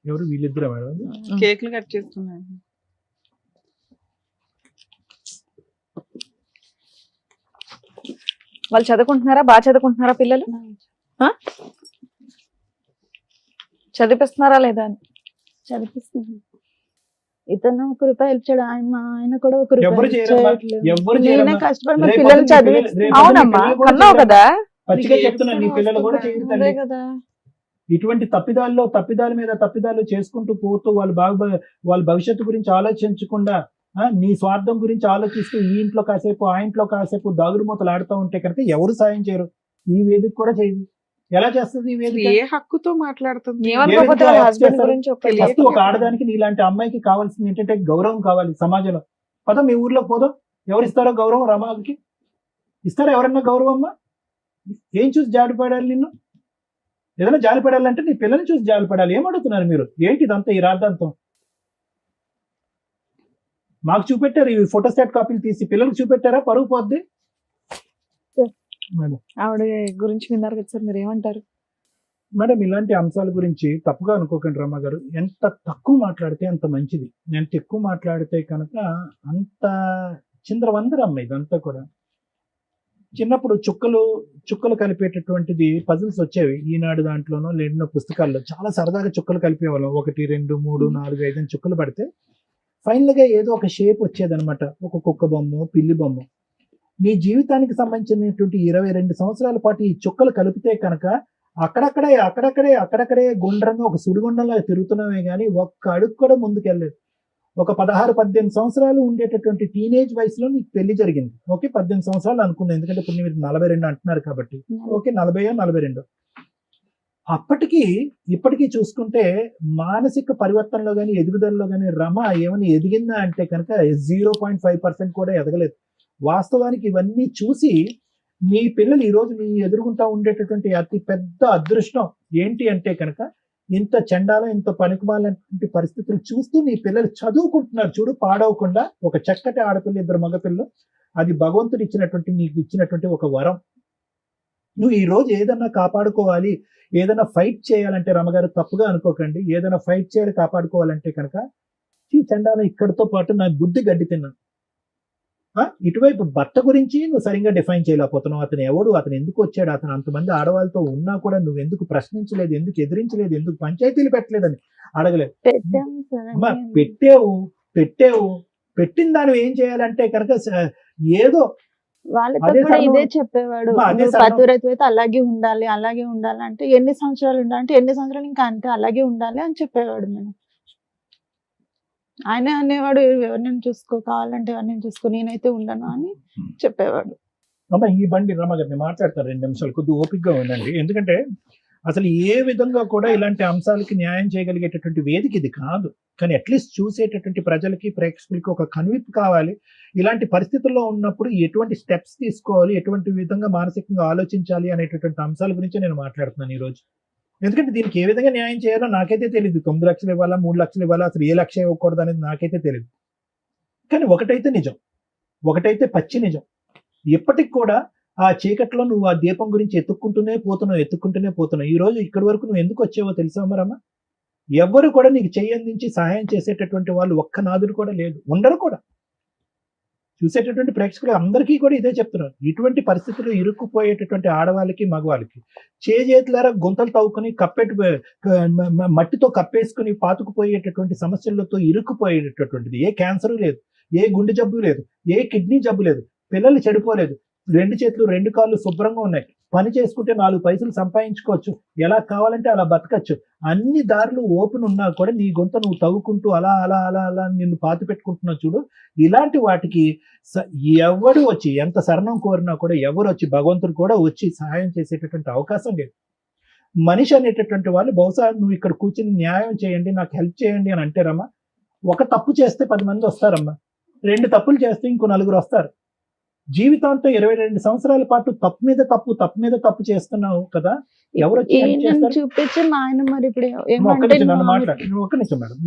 ఎవరు వీళ్ళిద్దరు మేడం? కేకులు కట్ చేస్తున్నాను. వాళ్ళు చదువుకుంటున్నారా? బాగా చదువుకుంటున్నారా పిల్లలు? చదివిస్తున్నారా లేదా అని? చదివిస్తుంది. ఇతను 1 రూపాయి హెల్ప్ చేయడు, ఆయన కూడా 1 ఎవరు రూపాయి help చేయరమ్మా. చేయట్లేదు. ఎవరు నేనే చేయరమ్మా. కష్టపడి మా రేపు పిల్లలు పొద్దున్న చదివి రేపు పొద్దున్న అవునమ్మా, పిల్లలు కూడా కన్నావు చేయరమ్మా. కదా. పచ్చిగా నీకు చెప్తున్నా, నీ పిల్లలు కూడా చేయరు అదే తల్లి. కదా. ఇటువంటి తప్పిదాల మీద తప్పిదాలు చేసుకుంటూ పోతూ వాళ్ళ భవిష్యత్తు గురించి ఆలోచించకుండా నీ స్వార్థం గురించి ఆలోచిస్తూ ఈ ఇంట్లో కాసేపు ఆ ఇంట్లో కాసేపు దాగుడు మూతలు ఆడుతూ ఉంటే కనుక ఎవరు సాయం చేయరు, ఈ వేదిక కూడా చేయదు. ఎలా చేస్తుంది ఈ వేదిక? ఏ హక్కుతో మాట్లాడుతుంది? ఏమనుకోకపోతే వాళ్ళ ఏం హస్బెండ్ చేస్తారు? గురించి ఒక ఫస్ట్ ఒక ఆడదానికి నీలాంటి అమ్మాయికి కావాల్సింది ఏంటంటే గౌరవం కావాలి సమాజంలో. పద మీ ఊర్లోకి పోదాం, ఎవరు ఇస్తారో గౌరవం రమాకి? ఇస్తారా ఎవరన్నా గౌరవం? అమ్మా ఏం చూసి జాలిపడాలి నిన్ను? ఏదైనా జాలిపడాలంటే నీ పిల్లల్ని చూసి జాలిపడాలి. ఏమడుగుతున్నారు మీరు? ఏంటి ఇదంతా ఈ రాద్ధాంతం? మాకు చూపెట్టారు ఈ ఫోటోస్టాట్ కాపీలు తీసి, పిల్లలకు చూపెట్టారా? పరుగు పోద్ది. ఆవిడ గురించి విన్నారు కదా సార్, మీరు ఏమంటారు? మేడం ఇలాంటి అంశాల గురించి తప్పుగా అనుకోకండి రమ్మ గారు. ఎంత తక్కువ మాట్లాడితే అంత మంచిది. ఎంత ఎక్కువ మాట్లాడితే కనుక అంత చిందరవందరమ్మ ఇదంతా కూడా. చిన్నప్పుడు చుక్కలు కలిపేటటువంటిది పజిల్స్ వచ్చేవి ఈనాడు దాంట్లోనో లేనో పుస్తకాల్లో. చాలా సరదాగా చుక్కలు కలిపేవాళ్ళం. 1, 2, 3, 4, 5 అని చుక్కలు పడితే ఫైనల్ గా ఏదో ఒక షేప్ వచ్చేదనమాట. ఒక కుక్క బొమ్మ, పిల్లి బొమ్మ. నీ జీవితానికి సంబంధించినటువంటి 22 సంవత్సరాల పాటు ఈ చుక్కలు కలిపితే కనుక అక్కడక్కడే గుండ్రంగా ఒక సుడిగుండంలో తిరుగుతున్నామే కానీ ఒక్క అడుగు కూడా ముందుకెళ్ళలేదు. ఒక 16-18 సంవత్సరాలు ఉండేటటువంటి టీనేజ్ వయసులో నీకు పెళ్లి జరిగింది. ఓకే, 18 సంవత్సరాలు అనుకుందాం, ఎందుకంటే ఇప్పుడు మీరు 42 అంటున్నారు కాబట్టి. ఓకే, 40-42. అప్పటికి ఇప్పటికీ చూసుకుంటే మానసిక పరివర్తనలో కానీ ఎదుగుదలలో కానీ రమ ఏమైనా ఎదిగిందా అంటే కనుక 0.5% కూడా ఎదగలేదు. వాస్తవానికి ఇవన్నీ చూసి మీ పిల్లలు ఈరోజు మీ ఎదురుగుంటా ఉండేటటువంటి అతి పెద్ద అదృష్టం ఏంటి అంటే కనుక ఇంత చండాలం, ఇంత పనికిమాలినటువంటి పరిస్థితులు చూస్తూ నీ పిల్లలు చదువుకుంటున్నారు చూడు, పాడవకుండా. ఒక చక్కటి ఆడపిల్ల, 2 మగపిల్లలు. అది భగవంతుడు ఇచ్చినటువంటి, నీకు ఇచ్చినటువంటి ఒక వరం. నువ్వు ఈ రోజు ఏదన్నా కాపాడుకోవాలి, ఏదైనా ఫైట్ చేయాలంటే రమగారు తప్పుగా అనుకోకండి, ఏదైనా ఫైట్ చేయాలి కాపాడుకోవాలంటే కనుక ఈ చండాలం ఇక్కడితో పాటు నా బుద్ధి గడ్డి తిన్నాను. ఇటువైపు భర్త గురించి నువ్వు సరిగ్గా డిఫైన్ చేయలేకపోతున్నావు. అతను ఎవడు, అతను ఎందుకు వచ్చాడు, అతను అంతమంది ఆడవాళ్ళతో ఉన్నా కూడా నువ్వు ఎందుకు ప్రశ్నించలేదు, ఎందుకు ఎదిరించలేదు, ఎందుకు పంచాయతీలు పెట్టలేదని అడగలేదు. అమ్మా పెట్టావు, పెట్టిన దాన్ని ఏం చేయాలంటే కనుక ఏదో వాళ్ళతో కూడా ఇదే చెప్పేవాడు. పతివ్రత అయితే అలాగే ఉండాలి అంటే ఎన్ని సంవత్సరాలు ఉండాలంటే ఎన్ని సంవత్సరాలు ఇంకా అంతే అలాగే ఉండాలి అని చెప్పేవాడు. మేము ఆయన అనేవాడు ఎవరిని చూసుకో, కావాలంటే ఎవరిని చూసుకో, నేనైతే ఉండను అని చెప్పేవాడు. అమ్మా ఈ బండి రమగారిని మాట్లాడతారు 2 నిమిషాలు, కొద్దిగా ఓపికగా ఉండండి. ఎందుకంటే అసలు ఏ విధంగా కూడా ఇలాంటి అంశాలకి న్యాయం చేయగలిగేటటువంటి వేదిక ఇది కాదు. కానీ అట్లీస్ట్ చూసేటటువంటి ప్రజలకి, ప్రేక్షకులకి ఒక కనువిప్పు కావాలి. ఇలాంటి పరిస్థితుల్లో ఉన్నప్పుడు ఎటువంటి స్టెప్స్ తీసుకోవాలి, ఎటువంటి విధంగా మానసికంగా ఆలోచించాలి అనేటటువంటి అంశాల గురించి నేను మాట్లాడుతున్నాను ఈరోజు. ఎందుకంటే దీనికి ఏ విధంగా న్యాయం చేయాలో నాకైతే తెలియదు. 9 లక్షలు ఇవ్వాలా, 3 లక్షలు ఇవ్వాలా, అసలు ఏ లక్ష ఇవ్వకూడదు అనేది నాకైతే తెలియదు. కానీ ఒకటైతే నిజం, ఒకటైతే పచ్చి నిజం. ఎప్పటికి కూడా ఆ చీకట్లో నువ్వు ఆ దీపం గురించి ఎత్తుక్కుంటూనే పోతున్నావు. ఈ రోజు ఇక్కడి వరకు నువ్వు ఎందుకు వచ్చావో తెలుసా మరమ్మా? ఎవ్వరు కూడా నీకు చెయ్యందించి సహాయం చేసేటటువంటి వాళ్ళు ఒక్క నాదుడు కూడా లేదు, ఉండరు కూడా. చూసేటటువంటి ప్రేక్షకులు అందరికీ కూడా ఇదే చెప్తున్నారు. ఇటువంటి పరిస్థితుల్లో ఇరుక్కుపోయేటటువంటి ఆడవాళ్ళకి, మగవాళ్ళకి చేతులారా గుంతలు తవ్వుకుని మట్టితో కప్పేసుకుని పాతుకుపోయేటటువంటి సమస్యలతో ఇరుక్కుపోయేటటువంటిది. ఏ క్యాన్సర్ లేదు, ఏ గుండె జబ్బు లేదు, ఏ కిడ్నీ జబ్బు లేదు, పిల్లలు చెడిపోలేదు, 2 చేతులు 2 కాళ్ళు శుభ్రంగా ఉన్నాయి, పని చేసుకుంటే 4 పైసలు సంపాదించుకోవచ్చు, ఎలా కావాలంటే అలా బతకచ్చు. అన్ని దారులు ఓపెన్ ఉన్నా కూడా నీ గొంత నువ్వు తవ్వుకుంటూ అలా అలా అలా అలా నిన్ను పాతి పెట్టుకుంటున్నావు చూడు. ఇలాంటి వాటికి ఎవడు వచ్చి ఎంత శరణం కోరినా కూడా ఎవరు వచ్చి, భగవంతుడు కూడా వచ్చి సహాయం చేసేటటువంటి అవకాశం లేదు. మనిషి అనేటటువంటి వాళ్ళు బహుశా నువ్వు ఇక్కడ కూర్చుని న్యాయం చేయండి, నాకు హెల్ప్ చేయండి అని అంటారమ్మా. ఒక తప్పు చేస్తే 10 మంది వస్తారమ్మా, 2 తప్పులు చేస్తే ఇంకో 4 వస్తారు. జీవితాంతం 22 సంవత్సరాల పాటు తప్పు మీద తప్పు చేస్తున్నావు కదా, ఎవరు చూపించి మా ఆయన మరి ఇప్పుడు నన్ను మాట్లాడు. ఒక్క నిమిషం మేడం,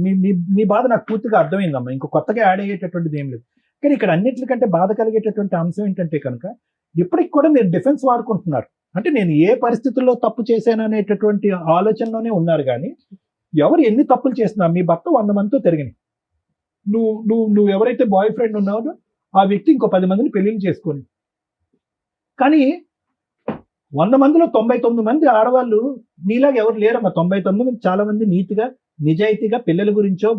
మీ బాధ నాకు పూర్తిగా అర్థమైందమ్మా. ఇంకో కొత్తగా యాడ్ అయ్యేటటువంటిది ఏం లేదు. కానీ ఇక్కడ అన్నిటికంటే బాధ కలిగేటటువంటి అంశం ఏంటంటే కనుక ఇప్పటికి కూడా మీరు డిఫెన్స్ వాడుకుంటున్నారు. అంటే నేను ఏ పరిస్థితుల్లో తప్పు చేశాను అనేటటువంటి ఆలోచనలోనే ఉన్నారు. కానీ ఎవరు ఎన్ని తప్పులు చేస్తున్నా, మీ భర్త 100 మందితో తిరిగినాయి, నువ్వు ఎవరైతే బాయ్ ఫ్రెండ్ ఉన్నావో ఆ వ్యక్తి ఇంకో 10 మందిని పెళ్లిళ్ళు చేసుకొని, కానీ 100 మందిలో 99 మంది ఆడవాళ్ళు నీలాగా ఎవరు లేరమ్మా. 99 మంది చాలా మంది నీతిగా, నిజాయితీగా పిల్లల గురించో,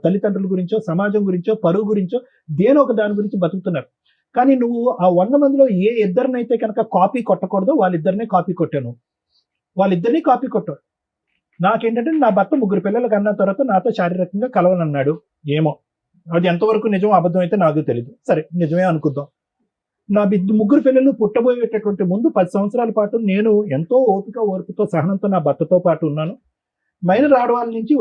తల్లిదండ్రుల గురించో, సమాజం గురించో, పరువు గురించో దేనో ఒక దాని గురించి బతుకుతున్నారు. కానీ నువ్వు ఆ 100 మందిలో ఏ ఇద్దరినైతే కనుక కాపీ కొట్టకూడదో వాళ్ళిద్దరినే కాపీ కొట్టాను. వాళ్ళిద్దరినీ కాపీ కొట్టాడు. నాకేంటంటే నా భర్త 3 పిల్లలు కన్నా తర్వాత నాతో శారీరకంగా కలవనన్నాడు. ఏమో అది ఎంతవరకు నిజం అబద్ధం అయితే నాకు తెలియదు, సరే నిజమే అనుకుందాం. నా ముగ్గురు పిల్లలు పుట్టబోయేటటువంటి ముందు 10 సంవత్సరాల పాటు నేను ఎంతో ఓర్పుతో సహనంతో నా భర్తతో పాటు ఉన్నాను. మైనర్ ఆడవాళ్ళ నుంచి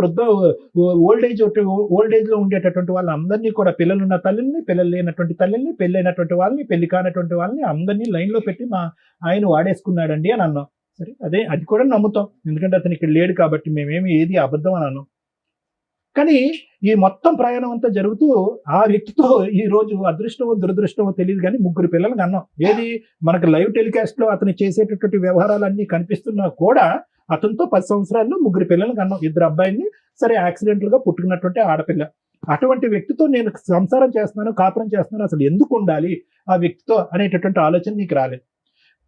ఓల్డ్ ఏజ్ లో ఉండేటటువంటి వాళ్ళందరినీ కూడా, పిల్లలున్న తల్లిని, పిల్లలు లేనటువంటి తల్లిని, పెళ్ళైనటువంటి వాళ్ళని, పెళ్లి కానటువంటి వాళ్ళని అందరినీ లైన్ లో పెట్టి మా ఆయన వాడేసుకున్నాడండి అని అన్నాం. సరే, అది కూడా నమ్ముతాం, ఎందుకంటే అతను ఇక్కడ లేడు కాబట్టి మేమేమి ఏది అబద్ధం అని అన్నాం. కానీ ఈ మొత్తం ప్రయాణం అంతా జరుగుతూ ఆ వ్యక్తితో ఈ రోజు అదృష్టమో దురదృష్టమో తెలియదు కానీ 3 పిల్లలకు అన్నాం. ఏది మనకు లైవ్ టెలికాస్ట్ లో అతను చేసేటటువంటి వ్యవహారాలన్నీ కనిపిస్తున్నా కూడా అతనితో 10 సంవత్సరాల్లో 3 పిల్లలకు అన్నాం. 2 అబ్బాయిల్ని, సరే యాక్సిడెంటల్ గా పుట్టుకున్నటువంటి ఆడపిల్ల. అటువంటి వ్యక్తితో నేను సంసారం చేస్తున్నాను, కాపురం చేస్తున్నాను, అసలు ఎందుకు ఉండాలి ఆ వ్యక్తితో అనేటటువంటి ఆలోచన నీకు రాలేదు.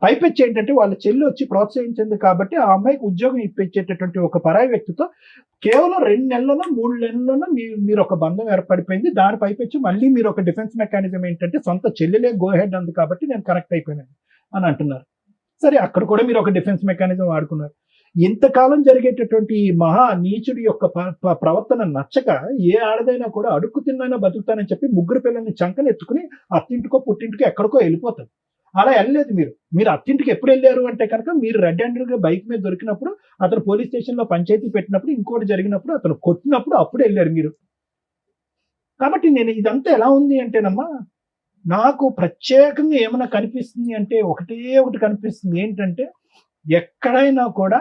పైపెచ్చి ఏంటంటే వాళ్ళ చెల్లి వచ్చి ప్రోత్సహించింది కాబట్టి ఆ అమ్మాయికి ఉద్యోగం ఇప్పించేటటువంటి ఒక పరాయి వ్యక్తితో కేవలం 2 నెలల్లోనో 3 నెలల్లోనో మీరు ఒక బంధం ఏర్పడిపోయింది. దాని పైపెచ్చి మళ్ళీ మీరు ఒక డిఫెన్స్ మెకానిజం ఏంటంటే సొంత చెల్లెలే గో హెడ్ అంది కాబట్టి నేను కనెక్ట్ అయిపోయినాను అని అంటున్నారు. సరే, అక్కడ కూడా మీరు ఒక డిఫెన్స్ మెకానిజం వాడుకున్నారు. ఇంతకాలం జరిగేటటువంటి ఈ మహా నీచుడి యొక్క ప్రవర్తన నచ్చక ఏ ఆడదైనా కూడా అడుక్కు తిన్నైనా బతుకుతానని చెప్పి 3 పిల్లల్ని చంకని ఎత్తుకుని అత్తింటికో పుట్టింటికో ఎక్కడికో వెళ్ళిపోతారు. అలా వెళ్ళలేదు. మీరు అత్తింటికి ఎప్పుడు వెళ్ళారు అంటే కనుక మీరు రెడ్ హ్యాండెడ్ గా బైక్ మీద దొరికినప్పుడు, అతను పోలీస్ స్టేషన్ లో పంచాయతీ పెట్టినప్పుడు, ఇంకోటి జరిగినప్పుడు, అతను కొట్టినప్పుడు అప్పుడు వెళ్ళారు మీరు. కాబట్టి నేను ఇదంతా ఎలా ఉంది అంటేనమ్మా, నాకు ప్రత్యేకంగా ఏమైనా కనిపిస్తుంది అంటే ఒకటి కనిపిస్తుంది. ఏంటంటే ఎక్కడైనా కూడా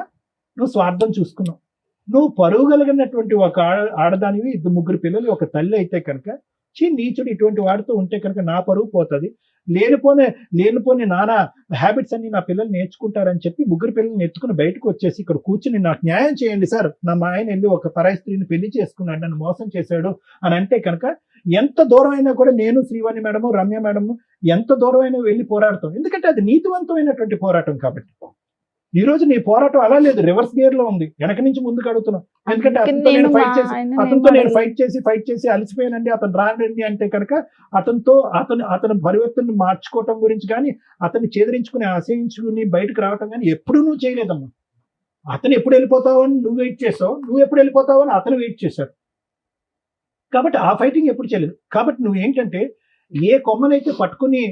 నువ్వు స్వార్థం చూసుకున్నావు. నువ్వు పరువు కలిగినటువంటి ఒక ఆడదానివి, 3 పిల్లలు, ఒక తల్లి అయితే కనుక నీచుడు ఇటువంటి వాడితో ఉంటే కనుక నా పరువు పోతుంది, లేనిపోని నానా హ్యాబిట్స్ అన్ని నా పిల్లలు నేర్చుకుంటారని చెప్పి 3 పిల్లల్ని ఎత్తుకుని బయటకు వచ్చేసి ఇక్కడ కూర్చుని నాకు న్యాయం చేయండి సార్, మా ఆయన వెళ్ళి ఒక పరాయి స్త్రీని పెళ్లి చేసుకున్నాడు, నన్ను మోసం చేశాడు అని అంటే కనుక ఎంత దూరం అయినా కూడా నేను, శ్రీవాణి మేడము, రమ్య మేడము ఎంత దూరం అయినా వెళ్ళి పోరాడతాం. ఎందుకంటే అది నీతివంతమైనటువంటి పోరాటం కాబట్టి. ఈ రోజు నీ పోరాటం అలా లేదు, రివర్స్ గేర్ లో ఉంది, వెనక నుంచి ముందుకు అడుగుతున్నాం. ఎందుకంటే అతనితో నేను ఫైట్ చేసి అలసిపోయానండి, అతను రానండి అంటే కనుక అతను పరివర్తన మార్చుకోవటం గురించి కానీ, అతన్ని చేదరించుకుని అసహించుకుని బయటకు రావటం కానీ ఎప్పుడు నువ్వు చేయలేదమ్మా. అతను ఎప్పుడు వెళ్ళిపోతావు అని నువ్వు వెయిట్ చేసావు, నువ్వు ఎప్పుడు వెళ్ళిపోతావు అని అతను వెయిట్ చేశాడు. కాబట్టి ఆ ఫైటింగ్ ఎప్పుడు చేయలేదు. కాబట్టి నువ్వు ఏంటంటే ఏ కొమ్మనైతే పట్టుకుని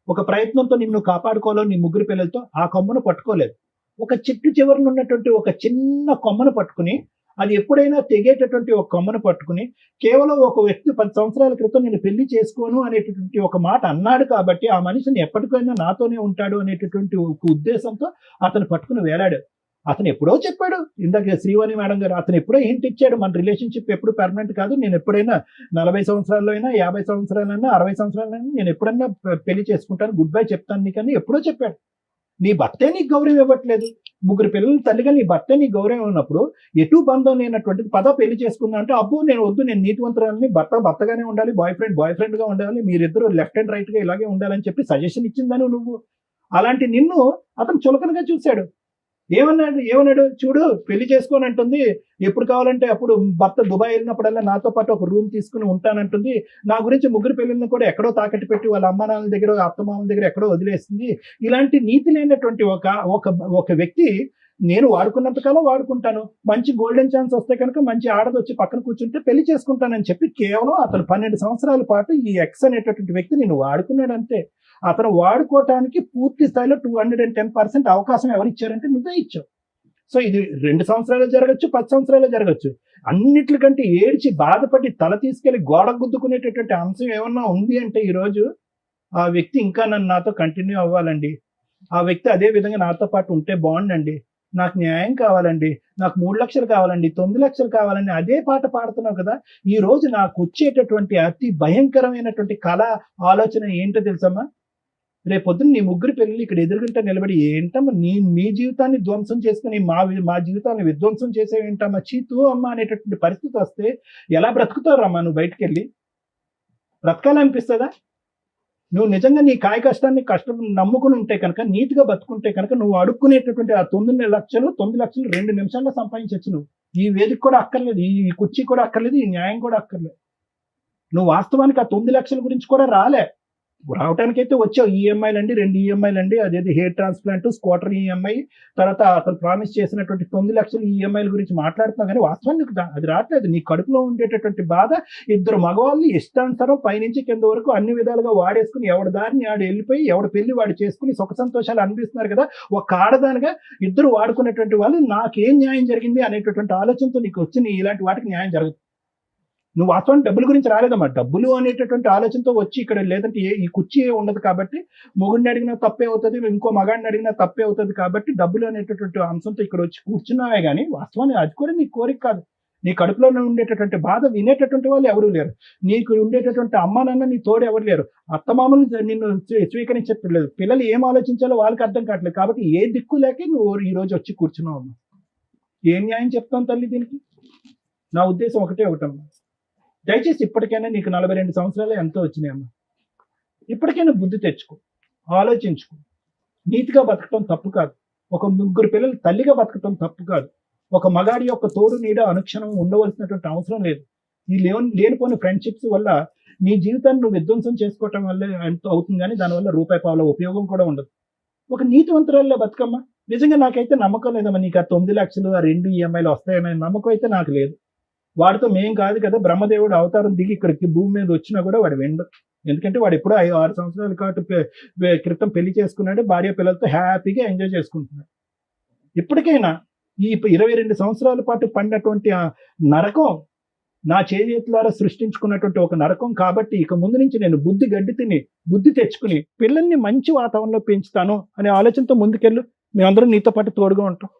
ఒక ప్రయత్నంతో నిన్ను కాపాడుకోవాలో నీ 3 పిల్లలతో, ఆ కొమ్మను పట్టుకోలేదు. ఒక చెట్టు చివరన ఉన్నటువంటి ఒక చిన్న కొమ్మను పట్టుకుని, అది ఎప్పుడైనా తెగేటటువంటి ఒక కొమ్మను పట్టుకుని, కేవలం ఒక వ్యక్తి 10 సంవత్సరాల క్రితం నేను పెళ్లి చేసుకోను అనేటటువంటి ఒక మాట అన్నాడు కాబట్టి ఆ మనిషిని ఎప్పటికైనా నాతోనే ఉంటాడు అనేటటువంటి ఒక ఉద్దేశంతో అతను పట్టుకుని వేలాడు. అతను ఎప్పుడో చెప్పాడు, ఇందాక శ్రీవాణి మేడం గారు, అతను ఎప్పుడో హింట్ ఇచ్చాడు, మన రిలేషన్షిప్ ఎప్పుడు పర్మనెంట్ కాదు, నేను ఎప్పుడైనా 40 సంవత్సరాల్లో అయినా, 50 సంవత్సరాలైనా, 60 సంవత్సరాలైనా నేను ఎప్పుడన్నా పెళ్లి చేసుకుంటాను, గుడ్ బై చెప్తాను నీకని ఎప్పుడో చెప్పాడు. నీ భర్తే నీకు గౌరవం ఇవ్వట్లేదు. 3 పిల్లల తల్లిగా నీ భర్తే నీకు గౌరవం ఉన్నప్పుడు ఎటు బంధం లేనటువంటిది పెళ్లి చేసుకుందా అంటే, అబ్బో నేను వద్దు, నేను నీతివంతురాలని, భర్తగానే ఉండాలి, బాయ్ ఫ్రెండ్ గా ఉండాలి, మీరిద్దరు లెఫ్ట్ అండ్ రైట్ గా ఇలాగే ఉండాలని చెప్పి సజెషన్ ఇచ్చిందని నువ్వు. అలాంటి నిన్ను అతను చులకనగా చూశాడు. ఏమన్నాడు చూడు, పెళ్లి చేసుకోని అంటుంది, ఎప్పుడు కావాలంటే అప్పుడు భర్త దుబాయ్ వెళ్ళినప్పుడల్లా నాతో పాటు ఒక రూమ్ తీసుకుని ఉంటానంటుంది, నా గురించి 3 పిల్లల్ని కూడా ఎక్కడో తాకట్టు పెట్టి వాళ్ళ అమ్మానాన్నల దగ్గర, అత్తమామల దగ్గర ఎక్కడో వదిలేస్తుంది. ఇలాంటి నీతి లేనటువంటి ఒక వ్యక్తి నేను వాడుకున్నంతకాలం వాడుకుంటాను, మంచి గోల్డెన్ ఛాన్స్ వస్తే కనుక మంచి ఆడది వచ్చి పక్కన కూర్చుంటే పెళ్లి చేసుకుంటానని చెప్పి కేవలం అతను 12 సంవత్సరాల పాటు ఈ ఎక్స్ అనేటటువంటి వ్యక్తి నేను వాడుకున్నాడు అంతే. అతను వాడుకోవటానికి పూర్తి స్థాయిలో 210% అవకాశం ఎవరు ఇచ్చారంటే నువ్వే ఇచ్చావు. సో ఇది 2 సంవత్సరాలు జరగచ్చు, 10 సంవత్సరాలు జరగచ్చు. అన్నిటికంటే ఏడ్చి బాధపడి తల తీసుకెళ్లి గోడ గుద్దుకునేటటువంటి అంశం ఏమన్నా ఉంది అంటే ఈరోజు ఆ వ్యక్తి ఇంకా నాతో కంటిన్యూ అవ్వాలండి, ఆ వ్యక్తి అదే విధంగా నాతో పాటు ఉంటే బాగుండండి, నాకు న్యాయం కావాలండి, నాకు 3 లక్షలు కావాలండి, 9 లక్షలు కావాలండి, అదే పాట పాడుతున్నావు కదా. ఈ రోజు నాకు వచ్చేటటువంటి అతి భయంకరమైనటువంటి కళ ఆలోచన ఏంటో తెలుసమ్మా, రేపొద్దున నీ 3 పిల్లలు ఇక్కడ ఎదురుగుంటా నిలబడి ఏంటమ్మా మీ జీవితాన్ని ధ్వంసం చేసుకుని మా జీవితాన్ని విధ్వంసం చేసేవేంటమ్మా, చీతూ అమ్మ అనేటటువంటి పరిస్థితి వస్తే ఎలా బ్రతుకుతారమ్మా? నువ్వు బయటకు వెళ్ళి బ్రతకాలనిపిస్తుందా? నువ్వు నిజంగా నీ కాయ కష్టాన్ని నమ్ముకుని ఉంటే కనుక, నీతిగా బతుకుంటే కనుక, నువ్వు అడుక్కునేటటువంటి ఆ 9 లక్షలు 2 నిమిషాల్లో సంపాదించవచ్చు. నువ్వు ఈ వేదిక కూడా అక్కర్లేదు, ఈ కుర్చీ కూడా అక్కర్లేదు, ఈ న్యాయం కూడా అక్కర్లేదు. నువ్వు వాస్తవానికి ఆ 9 లక్షల గురించి కూడా రాలే, రావడానికైతే వచ్చావు, ఈఎంఐలు అండి, 2 ఈఎంఐలు అండి, అదేది హెయిర్ ట్రాన్స్ప్లాంట్, స్కూటర్ ఈఎంఐ, తర్వాత అతను ప్రామిస్ చేసినటువంటి 9 లక్షల ఈఎంఐల గురించి మాట్లాడుతున్నావు. కానీ వాస్తవానికి అది రావట్లేదు. నీ కడుపులో ఉండేటటువంటి బాధ, ఇద్దరు మగవాళ్ళని ఇష్టానుసారం పైనుంచి కింద వరకు అన్ని విధాలుగా వాడేసుకుని ఎవడి దారిని ఆడు వెళ్ళిపోయి ఎవడి పెళ్లి వాడు చేసుకుని సుఖ సంతోషాలు అనిపిస్తున్నారు కదా. ఒక ఆడదానిగా ఇద్దరు వాడుకునేటువంటి వాళ్ళు నాకేం న్యాయం జరిగింది అనేటటువంటి ఆలోచనతో నీకు వచ్చి నీ ఇలాంటి వాటికి న్యాయం జరుగుతుంది. నువ్వు వాస్తవానికి డబ్బుల గురించి రాలేదమ్మా, డబ్బులు అనేటటువంటి ఆలోచనతో వచ్చి ఇక్కడ, లేదంటే ఈ కుర్చీ ఉండదు కాబట్టి మొగుడిని అడిగినా తప్పే అవుతుంది, ఇంకో మగాడిని అడిగినా తప్పే అవుతుంది కాబట్టి డబ్బులు అనేటటువంటి అంశంతో ఇక్కడ వచ్చి కూర్చున్నావే. కానీ వాస్తవానికి అది కూడా నీ కోరిక కాదు. నీ కడుపులో ఉండేటటువంటి బాధ వినేటటువంటి వాళ్ళు ఎవరూ లేరు. నీకు ఉండేటటువంటి అమ్మ నాన్న నీ తోడు ఎవరు లేరు. అత్తమామలు నిన్ను స్వీకరించట్లేదు. పిల్లలు ఏం ఆలోచించాలో వాళ్ళకి అర్థం కావట్లేదు. కాబట్టి ఏ దిక్కు లేకే నువ్వు ఈ రోజు వచ్చి కూర్చున్నావు అమ్మా. ఏం న్యాయం చెప్తాను తల్లి దీనికి? నా ఉద్దేశం ఒకటమ్మా, దయచేసి ఇప్పటికైనా నీకు 42 సంవత్సరాలు ఎంతో వచ్చినాయమ్మా, ఇప్పటికైనా బుద్ధి తెచ్చుకో, ఆలోచించుకో. నీతిగా బతకటం తప్పు కాదు. ఒక 3 పిల్లలు తల్లిగా బతకటం తప్పు కాదు. ఒక మగాడి యొక్క తోడు నీడ అనుక్షణం ఉండవలసినటువంటి అవసరం లేదు. ఈ లేనిపోయిన ఫ్రెండ్షిప్స్ వల్ల నీ జీవితాన్ని నువ్వు విధ్వంసం చేసుకోవటం వల్ల ఎంత అవుతుంది, కానీ దానివల్ల రూపాయి పావుల ఉపయోగం కూడా ఉండదు. ఒక నీతివంతురాల్లో బతుకమ్మా. నిజంగా నాకైతే నమ్మకం లేదమ్మా నీకు ఆ 9 లక్షలు, ఆ 2 ఈఎంఐలు వస్తాయనే నమ్మకం అయితే నాకు లేదు. వాడితో మేం కాదు కదా, బ్రహ్మదేవుడు అవతారం దిగి ఇక్కడికి భూమి మీద వచ్చినా కూడా వాడు వెండు. ఎందుకంటే వాడు ఎప్పుడో 6 సంవత్సరాల క్రితం పెళ్లి చేసుకున్నాడు, భార్య పిల్లలతో హ్యాపీగా ఎంజాయ్ చేసుకుంటున్నాడు. ఇప్పటికైనా ఈ 22 సంవత్సరాల పాటు పడినటువంటి ఆ నరకం నా చేతులారా సృష్టించుకున్నటువంటి ఒక నరకం. కాబట్టి ఇక ముందు నుంచి నేను గడ్డి తిని బుద్ధి తెచ్చుకుని పిల్లల్ని మంచి వాతావరణంలో పెంచుతాను అనే ఆలోచనతో ముందుకెళ్ళు. మేమందరం నీతో పాటు తోడుగా ఉంటాం.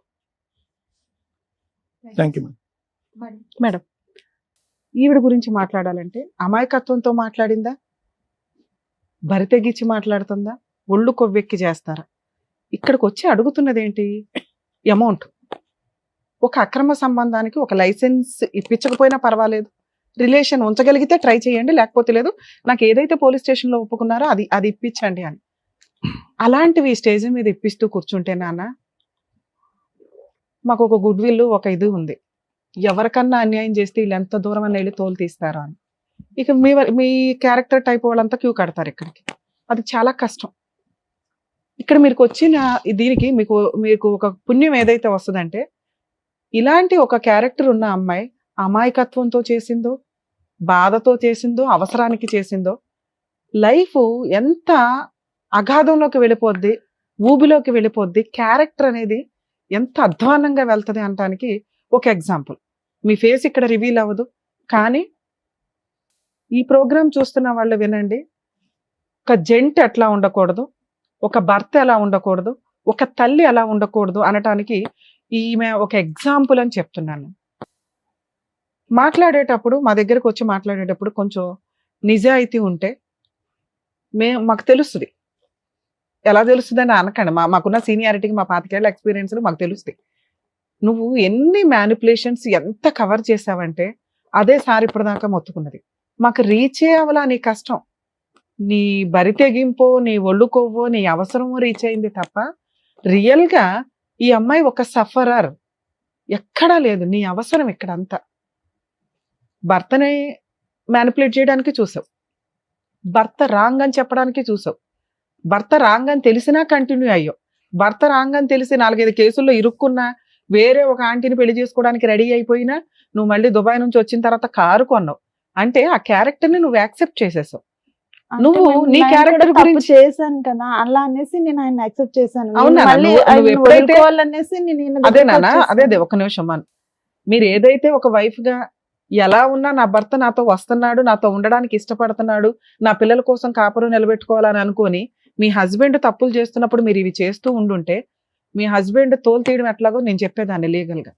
Thank you madam. ఈవిడ గురించి మాట్లాడాలంటే అమాయకత్వంతో మాట్లాడిందా, బరి తెగించి మాట్లాడుతుందా, ఒళ్ళు కొవ్వెక్కి చేస్తారా? ఇక్కడికి వచ్చి అడుగుతున్నది ఏంటి? అమౌంట్. ఒక అక్రమ సంబంధానికి ఒక లైసెన్స్ ఇప్పించకపోయినా పర్వాలేదు, రిలేషన్ ఉంచగలిగితే ట్రై చేయండి, లేకపోతే లేదు, నాకు ఏదైతే పోలీస్ స్టేషన్లో ఒప్పుకున్నారో అది ఇప్పించండి అని. అలాంటివి స్టేజ్ మీద ఇప్పిస్తూ కూర్చుంటే నాన్న, మాకు ఒక గుడ్ విల్, ఒక ఇది ఉంది, ఎవరికన్నా అన్యాయం చేస్తే వీళ్ళు ఎంత దూరం అని వెళ్ళి తోలు తీస్తారా అని. ఇక మీ క్యారెక్టర్ టైప్ వాళ్ళంతా క్యూ కడతారు ఇక్కడికి. అది చాలా కష్టం. ఇక్కడ మీరు వచ్చిన దీనికి మీకు ఒక పుణ్యం ఏదైతే వస్తుందంటే, ఇలాంటి ఒక క్యారెక్టర్ ఉన్న అమ్మాయి అమాయకత్వంతో చేసిందో, బాధతో చేసిందో, అవసరానికి చేసిందో, లైఫ్ ఎంత అగాధంలోకి వెళ్ళిపోద్ది, ఊబిలోకి వెళ్ళిపోద్ది, క్యారెక్టర్ అనేది ఎంత అధ్వానంగా వెళ్తుంది అనడానికి ఒక ఎగ్జాంపుల్. మీ ఫేస్ ఇక్కడ రివీల్ అవ్వదు, కానీ ఈ ప్రోగ్రామ్ చూస్తున్న వాళ్ళు వినండి. ఒక జెంట్ ఎట్లా ఉండకూడదు, ఒక భర్త ఎలా ఉండకూడదు, ఒక తల్లి ఎలా ఉండకూడదు అనటానికి ఈమె ఒక ఎగ్జాంపుల్ అని చెప్తున్నాను. మాట్లాడేటప్పుడు, మా దగ్గరకు వచ్చి మాట్లాడేటప్పుడు కొంచెం నిజాయితీ ఉంటే మాకు తెలుస్తుంది. ఎలా తెలుస్తుంది అని అనకండి, మాకున్న సీనియారిటీకి, మా 25 ఏళ్ల ఎక్స్పీరియన్స్లు మాకు తెలుస్తాయి. నువ్వు ఎన్ని మ్యానిపులేషన్స్ ఎంత కవర్ చేసావంటే అదే సార్ ఇప్పటిదాకా మొత్తుకున్నది. మాకు రీచ్ అవ్వాలా నీ కష్టం, నీ బరి తెగింపో, నీ ఒళ్ళు కొవ్వో, నీ అవసరమో రీచ్ అయింది తప్ప రియల్గా ఈ అమ్మాయి ఒక సఫరర్ ఎక్కడా లేదు. నీ అవసరం ఇక్కడంతా భర్తని మ్యానిపులేట్ చేయడానికి చూసావు, భర్త రాంగ్ అని చెప్పడానికి చూసావు, భర్త రాంగ్ అని తెలిసినా కంటిన్యూ అయ్యావు, భర్త రాంగ్ అని తెలిసి 4-5 కేసుల్లో ఇరుక్కున్నా, వేరే ఒక ఆంటీని పెళ్లి చేసుకోవడానికి రెడీ అయిపోయినా, నువ్వు మళ్ళీ దుబాయ్ నుంచి వచ్చిన తర్వాత కారు కొన్నావు. అంటే ఆ క్యారెక్టర్ ని నువ్వు యాక్సెప్ట్ చేసేసావు. నువ్వు నీ క్యారెక్టర్ గురించి చేశాను కదా, అలా అనేసి నేను ఆయన యాక్సెప్ట్ చేశాను. అదే ఒక నిమిషం, మీరు ఏదైతే ఒక వైఫ్ గా ఎలా ఉన్నా నా భర్త నాతో వస్తున్నాడు, నాతో ఉండడానికి ఇష్టపడుతున్నాడు, నా పిల్లల కోసం కాపురం నిలబెట్టుకోవాలని అనుకొని మీ హస్బెండ్ తప్పులు చేస్తున్నప్పుడు మీరు ఇవి చేస్తూ ఉండుంటే, మీ హస్బెండ్ తోలు తీయడం ఎట్లాగో నేను చెప్పేదాన్ని లీగల్ గా.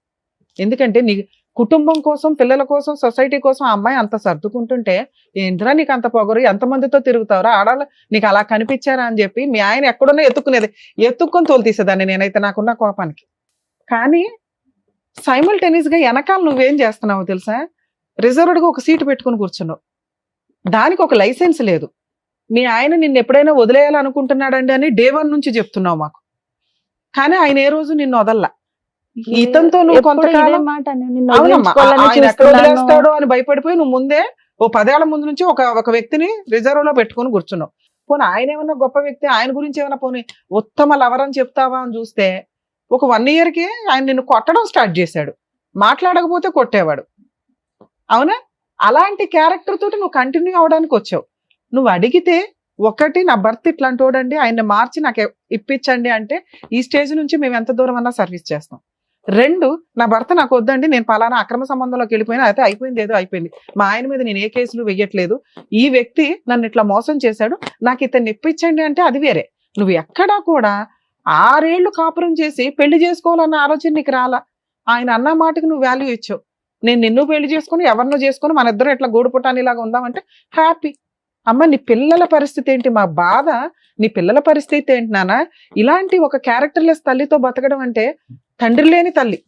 ఎందుకంటే నీ కుటుంబం కోసం, పిల్లల కోసం, సొసైటీ కోసం ఆ అమ్మాయి అంత సర్దుకుంటుంటే, ఏంద్రా నీకు అంత పొగరు, ఎంతమందితో తిరుగుతావురా, ఆడాలి నీకు అలా కనిపించారా అని చెప్పి మీ ఆయన ఎక్కడున్నా ఎత్తుక్కొని తోలు తీసేదాన్ని నేనైతే నాకున్న కోపానికి. కానీ సైమల్టేనియస్ గా వెనకాల నువ్వేం చేస్తున్నావో తెలుసా, రిజర్వ్డ్ గా ఒక సీటు పెట్టుకుని కూర్చున్నావు, దానికి ఒక లైసెన్స్ లేదు. మీ ఆయన నిన్ను ఎప్పుడైనా వదిలేయాలనుకుంటున్నాడండి అని డే 1 నుంచి చెప్తున్నావు మాకు, కానీ ఆయన ఏ రోజు నిన్ను వదల్లా. ఇతనితో నువ్వు కొంతకాలం ఆయన ఎక్కడ వదిలేస్తాడో అని భయపడిపోయి నువ్వు ముందే ఓ 10 ఏళ్ల ముందు నుంచి ఒక వ్యక్తిని రిజర్వ్ లో పెట్టుకుని కూర్చున్నావు. పోనీ ఆయన ఏమన్నా గొప్ప వ్యక్తి, ఆయన గురించి ఏమన్నా పోనీ ఉత్తమ లవర్ అని చెప్తావా అని చూస్తే ఒక 1 yearకే ఆయన నిన్ను కొట్టడం స్టార్ట్ చేశాడు, మాట్లాడకపోతే కొట్టేవాడు. అవునా? అలాంటి క్యారెక్టర్ తోటి నువ్వు కంటిన్యూ అవడానికి వచ్చావు. నువ్వు అడిగితే ఒకటి, నా భర్త ఇట్లాంటి వాడండి, ఆయన్ని మార్చి నాకు ఇప్పించండి అంటే ఈ స్టేజ్ నుంచి మేము ఎంత దూరం అన్నా సర్వీస్ చేస్తాం. 2, నా భర్త నాకు వద్దండి, నేను పలానా అక్రమ సంబంధంలోకి వెళ్ళిపోయినా, అయితే అయిపోయింది, ఏదో అయిపోయింది, మా ఆయన మీద నేను ఏ కేసులు వెయ్యట్లేదు, ఈ వ్యక్తి నన్ను ఇట్లా మోసం చేశాడు, నాకు ఇతన్ని ఇప్పించండి అంటే అది వేరే. నువ్వు ఎక్కడా కూడా 6 ఏళ్ళు కాపురం చేసి పెళ్లి చేసుకోవాలన్న ఆలోచన నీకు రాలా. ఆయన అన్న మాటకు నువ్వు వాల్యూ ఇచ్చావు. నేను నిన్ను పెళ్లి చేసుకుని ఎవరినో చేసుకుని మన ఇద్దరు ఇట్లా గూడుపుటానిలాగా ఉందామంటే హ్యాపీ. అమ్మ నీ పిల్లల పరిస్థితి ఏంటి? మా బాధ నీ పిల్లల పరిస్థితి ఏంటి నాన్న? ఇలాంటి ఒక క్యారెక్టర్లెస్ తల్లితో బతకడం అంటే తండ్రి లేని తల్లి.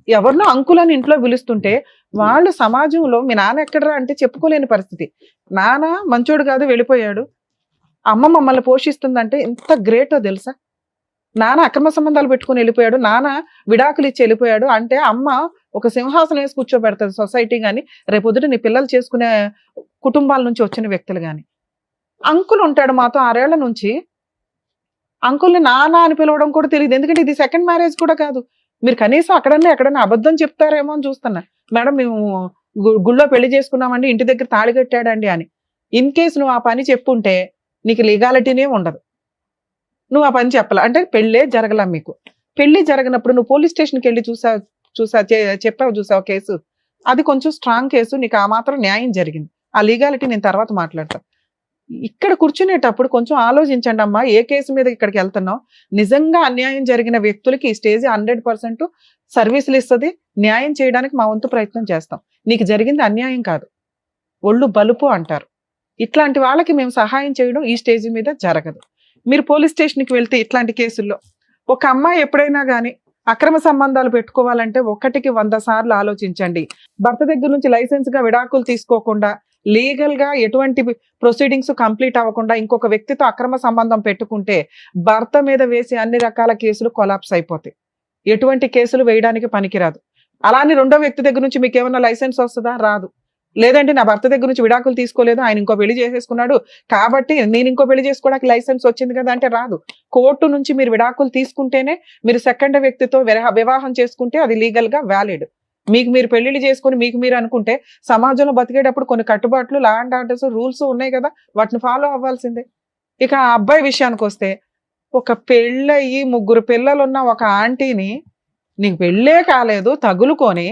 ఎవరినో అంకులని ఇంట్లో పిలుస్తుంటే వాళ్ళు సమాజంలో మీ నాన్న ఎక్కడరా అంటే చెప్పుకోలేని పరిస్థితి. నాన్న మంచోడు కాదు వెళ్ళిపోయాడు, అమ్మ మమ్మల్ని పోషిస్తుందంటే ఎంత గ్రేటో తెలుసా? నాన్న అక్రమ సంబంధాలు పెట్టుకుని వెళ్ళిపోయాడు, నాన్న విడాకులు ఇచ్చి వెళ్ళిపోయాడు అంటే అమ్మ ఒక సింహాసనం వేసి కూర్చోబెడతాది సొసైటీ కానీ, రేపొద్దుట నీ పిల్లలు చేసుకునే కుటుంబాల నుంచి వచ్చిన వ్యక్తులు కానీ. అంకుల్ ఉంటాడు మాతో 6 ఏళ్ల నుంచి, అంకుల్ని నాన్న అని పిలవడం కూడా తెలియదు. ఎందుకంటే ఇది సెకండ్ మ్యారేజ్ కూడా కాదు. మీరు కనీసం ఎక్కడన్నా అబద్ధం చెప్తారేమో అని చూస్తున్నా. మేడం మేము గుళ్ళో పెళ్లి చేసుకున్నామండి, ఇంటి దగ్గర తాళి కట్టాడండి అని. ఇన్ కేసు నువ్వు ఆ పని చెప్పుంటే నీకు లీగాలిటీనే ఉండదు. నువ్వు ఆ పని చెప్పాల అంటే పెళ్ళే జరగలా మీకు. పెళ్లి జరగనప్పుడు నువ్వు పోలీస్ స్టేషన్కి వెళ్ళి చెప్పావు చూసావు కేసు, అది కొంచెం స్ట్రాంగ్ కేసు, నీకు ఆ మాత్రం న్యాయం జరిగింది. ఆ లీగాలిటీ నేను తర్వాత మాట్లాడతాను. ఇక్కడ కూర్చునేటప్పుడు కొంచెం ఆలోచించండి అమ్మా, ఏ కేసు మీద ఇక్కడికి వెళ్తున్నావు. నిజంగా అన్యాయం జరిగిన వ్యక్తులకి ఈ స్టేజ్ 100% సర్వీసులు ఇస్తుంది. న్యాయం చేయడానికి మా వంతు ప్రయత్నం చేస్తాం. నీకు జరిగింది అన్యాయం కాదు, ఒళ్ళు బలుపు అంటారు. ఇట్లాంటి వాళ్ళకి మేము సహాయం చేయడం ఈ స్టేజ్ మీద జరగదు. మీరు పోలీస్ స్టేషన్కి వెళ్తే ఇట్లాంటి కేసుల్లో ఒక అమ్మాయి ఎప్పుడైనా కానీ అక్రమ సంబంధాలు పెట్టుకోవాలంటే 1కి 100 సార్లు ఆలోచించండి. భర్త దగ్గర నుంచి లైసెన్స్ గా విడాకులు తీసుకోకుండా, లీగల్ గా ఎటువంటి ప్రొసీడింగ్స్ కంప్లీట్ అవ్వకుండా ఇంకొక వ్యక్తితో అక్రమ సంబంధం పెట్టుకుంటే భర్త మీద వేసి అన్ని రకాల కేసులు కొలాప్స్ అయిపోతాయి. ఎటువంటి కేసులు వేయడానికి పనికిరాదు. అలానే రెండో వ్యక్తి దగ్గర నుంచి మీకు ఏమన్నా లైసెన్స్ వస్తుందా? రాదు. లేదంటే నా భర్త దగ్గర నుంచి విడాకులు తీసుకోలేదు, ఆయన ఇంకో పెళ్లి చేసేసుకున్నాడు కాబట్టి నేను ఇంకో పెళ్లి చేసుకోవడానికి లైసెన్స్ వచ్చింది కదా అంటే రాదు. కోర్టు నుంచి మీరు విడాకులు తీసుకుంటేనే, మీరు సెకండ్ వ్యక్తితో వివాహం చేసుకుంటే అది లీగల్ గా వ్యాలిడ్. మీకు మీరు పెళ్లిళ్ళు చేసుకుని మీకు మీరు అనుకుంటే సమాజంలో బతికేటప్పుడు కొన్ని కట్టుబాట్లు, లా అండ్ ఆర్డర్స్, రూల్స్ ఉన్నాయి కదా, వాటిని ఫాలో అవ్వాల్సిందే. ఇక ఆ అబ్బాయి విషయానికి వస్తే, ఒక పెళ్ళయి 3 పిల్లలున్న ఒక ఆంటీని నీకు పెళ్ళే కాలేదు తగులుకొని